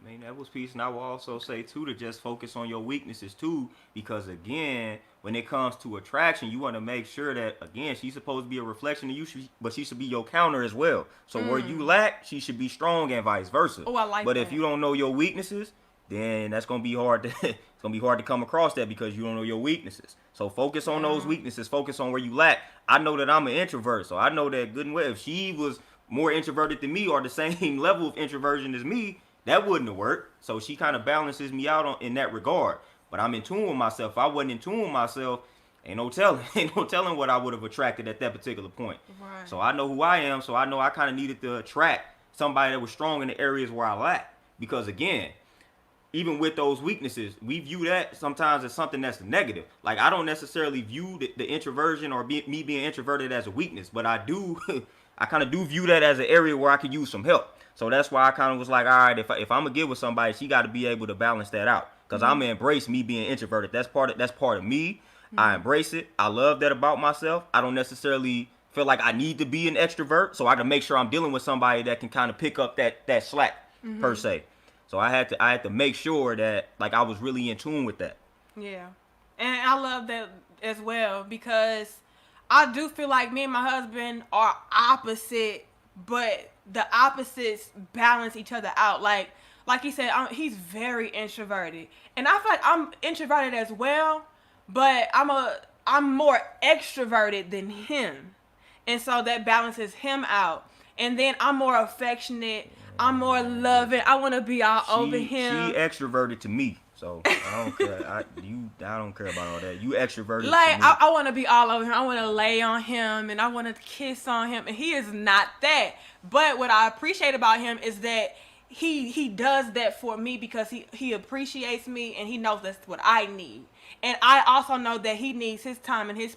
B: I mean, that was peace, and I will also say too to just focus on your weaknesses too, because again, when it comes to attraction, you want to make sure that, again, she's supposed to be a reflection of you, but she should be your counter as well. So where you lack, she should be strong, and vice versa.
A: Oh, I like
B: but
A: that.
B: If you don't know your weaknesses, then that's gonna be hard to it's gonna be hard to come across that, because you don't know your weaknesses. So focus on those weaknesses, focus on where you lack. I know that I'm an introvert, so I know that good and well, if she was more introverted than me or the same level of introversion as me, that wouldn't have worked. So she kind of balances me out in that regard. But I'm in tune with myself. If I wasn't in tune with myself, ain't no telling what I would have attracted at that particular point.
A: Right.
B: So I know who I am. So I know I kind of needed to attract somebody that was strong in the areas where I lack. Because again, even with those weaknesses, we view that sometimes as something that's negative. Like, I don't necessarily view the introversion or me being introverted as a weakness, but I do, I kind of do view that as an area where I could use some help. So that's why I kind of was like, all right, if I'm gonna get with somebody, she got to be able to balance that out, because I'm gonna embrace me being introverted. That's part of me. I embrace it. I love that about myself. I don't necessarily feel like I need to be an extrovert, so I can make sure I'm dealing with somebody that can kind of pick up that slack per se. So I had to make sure that, like, I was really in tune with that.
A: Yeah, and I love that as well, because I do feel like me and my husband are opposite, but the opposites balance each other out. Like he said, he's very introverted, and I feel like I'm introverted as well, but I'm more extroverted than him, and so that balances him out. And then I'm more affectionate. I'm more loving. I want to be all over him.
B: She extroverted to me, so I don't care. I don't care about all that. You extroverted.
A: Like,
B: to me.
A: I want to be all over him. I want to lay on him, and I want to kiss on him, and he is not that. But what I appreciate about him is that he does that for me, because he appreciates me, and he knows that's what I need. And I also know that he needs his time and his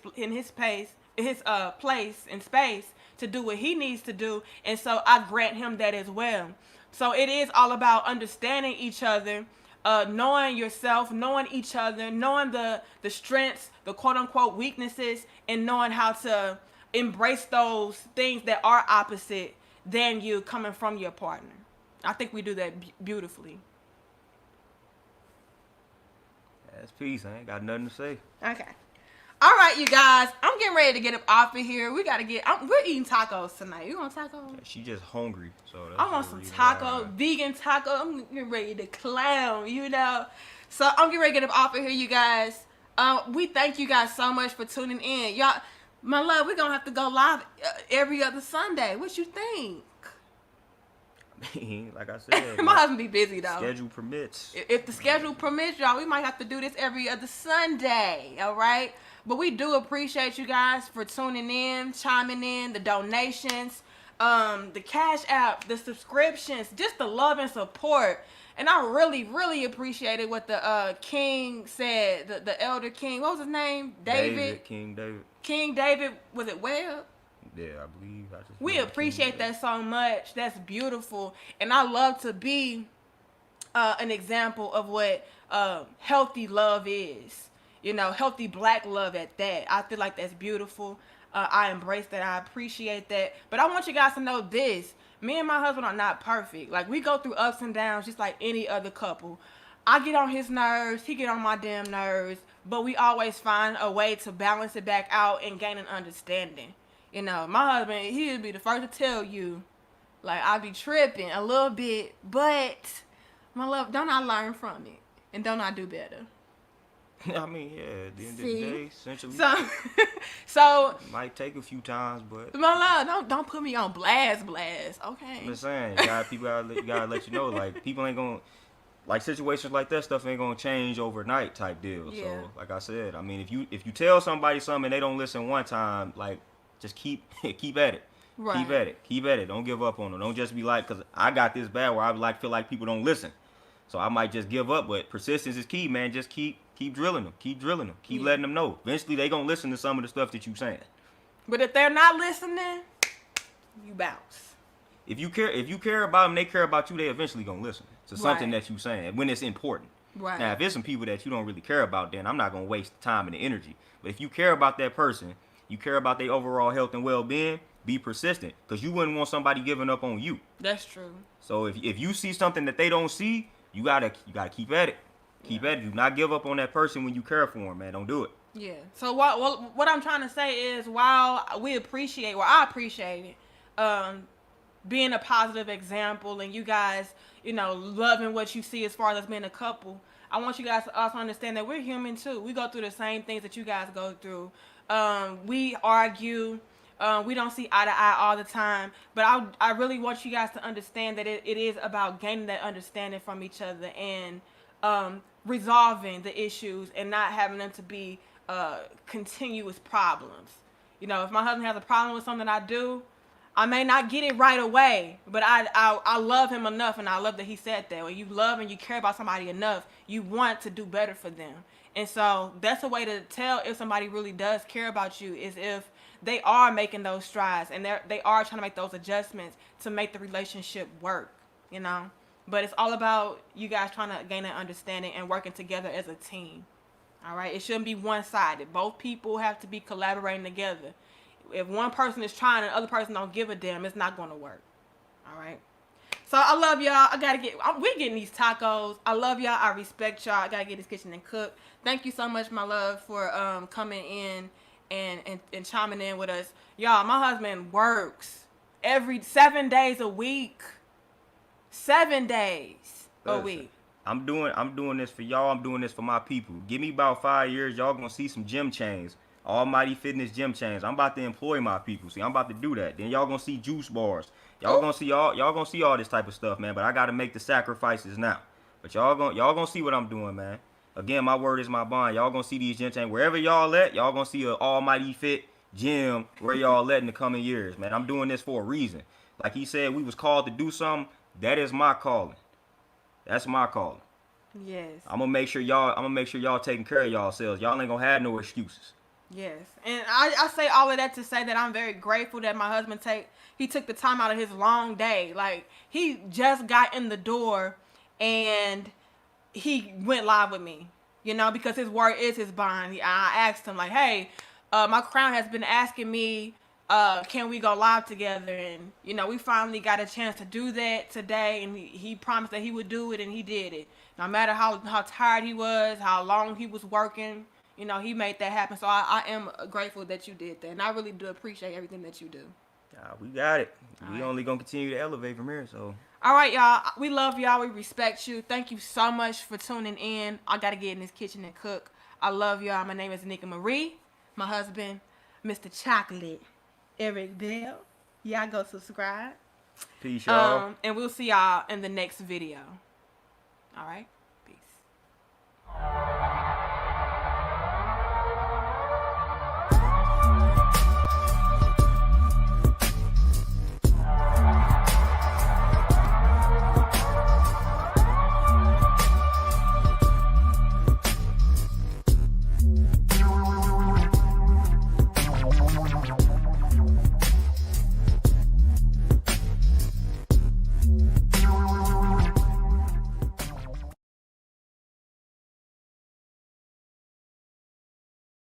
A: place and space to do what he needs to do, and so I grant him that as well. So it is all about understanding each other, knowing yourself, knowing each other, knowing the strengths, the quote-unquote weaknesses, and knowing how to embrace those things that are opposite than you coming from your partner. I think we do that beautifully.
B: That's peace. I ain't got nothing to say.
A: Okay. All right, you guys. I'm getting ready to get up off of here. We gotta we're eating tacos tonight. You want tacos?
B: Yeah, she just hungry, so that's
A: I want some taco, vegan taco. I'm getting ready to clown, So I'm getting ready to get up off of here, you guys. We thank you guys so much for tuning in, y'all. My love, we're gonna have to go live every other Sunday. What you think?
B: Like I said,
A: my husband be busy though.
B: Schedule permits.
A: If the schedule permits, y'all, we might have to do this every other Sunday. All right. But we do appreciate you guys for tuning in, chiming in, the donations, the Cash App, the subscriptions, just the love and support. And I really, really appreciated what the King said, the Elder King. What was his name? David.
B: King David.
A: King David. Was it Webb?
B: Yeah, I believe.
A: We appreciate that so much. That's beautiful. And I love to be an example of what healthy love is. Healthy black love at that. I feel like that's beautiful. I embrace that. I appreciate that. But I want you guys to know this. Me and my husband are not perfect. Like, we go through ups and downs just like any other couple. I get on his nerves. He get on my damn nerves. But we always find a way to balance it back out and gain an understanding. You know, my husband, he would be the first to tell you, like, I be tripping a little bit. But, my love, don't I learn from it? And don't I do better?
B: I mean, yeah, at the end of the day, essentially.
A: So
B: it might take a few times, but
A: my love, don't put me on blast, okay?
B: I'm just saying, people gotta let you know, like, people ain't gonna, like, situations like that stuff ain't gonna change overnight type deal.
A: Yeah.
B: So, like I said, I mean, if you tell somebody something and they don't listen one time, like, just keep at it.
A: Right.
B: Keep at it. Don't give up on them. Don't just be like, because I got this bad where I feel like people don't listen. So I might just give up, but persistence is key, man. Just keep drilling them. Keep letting them know. Eventually, they gonna listen to some of the stuff that you saying.
A: But if they're not listening, you bounce.
B: If you care about them, they care about you. They eventually gonna listen to something that you saying when it's important.
A: Right.
B: Now, if it's some people that you don't really care about, then I'm not gonna waste the time and the energy. But if you care about that person, you care about their overall health and well-being, be persistent, because you wouldn't want somebody giving up on you.
A: That's true.
B: So if you see something that they don't see, you gotta keep at it. Keep at it. Do not give up on that person when you care for them, man. Don't do it.
A: Yeah. So what I'm trying to say is, while I appreciate it, being a positive example, and you guys, loving what you see as far as us being a couple, I want you guys to also understand that we're human too. We go through the same things that you guys go through. We argue. We don't see eye to eye all the time, but I really want you guys to understand that it is about gaining that understanding from each other and resolving the issues and not having them to be continuous problems. If my husband has a problem with something I do, I may not get it right away, but I love him enough, and I love that he said that. When you love and you care about somebody enough, you want to do better for them. And so that's a way to tell if somebody really does care about you, is if they are making those strides and they are trying to make those adjustments to make the relationship work, But it's all about you guys trying to gain an understanding and working together as a team. All right? It shouldn't be one-sided. Both people have to be collaborating together. If one person is trying and the other person don't give a damn, it's not going to work. All right? So I love y'all. We're getting these tacos. I love y'all. I respect y'all. I got to get this kitchen and cook. Thank you so much, my love, for coming in and chiming in with us. Y'all, my husband works every 7 days a week. 7 days a week.
B: I'm doing this for y'all. I'm doing this for my people. Give me about 5 years. Y'all gonna see some gym chains. Almighty Fitness gym chains. I'm about to employ my people. See, I'm about to do that. Then y'all gonna see juice bars. Y'all gonna see all this type of stuff, man. But I gotta make the sacrifices now. But y'all gonna see what I'm doing, man. Again, my word is my bond. Y'all gonna see these gym chains wherever y'all at. Y'all gonna see an Almighty Fit gym where y'all at in the coming years, man. I'm doing this for a reason. Like he said, we was called to do something. That is my calling. That's my calling.
A: Yes.
B: I'm gonna make sure y'all taking care of y'allselves. Y'all ain't gonna have no excuses.
A: Yes. And I say all of that to say that I'm very grateful that my husband took the time out of his long day. Like, he just got in the door and he went live with me, because his word is his bond. I asked him, like, hey, my crown has been asking me, can we go live together? And, we finally got a chance to do that today. And he promised that he would do it, and he did it. No matter how tired he was, how long he was working, he made that happen. So I am grateful that you did that. And I really do appreciate everything that you do.
B: We got it. We only going to continue to elevate from here, so.
A: All right, y'all. We love y'all. We respect you. Thank you so much for tuning in. I got to get in this kitchen and cook. I love y'all. My name is Nika Marie. My husband, Mr. Chocolate, Eric Bell. Y'all go subscribe.
B: Peace, y'all.
A: And we'll see y'all in the next video. All right.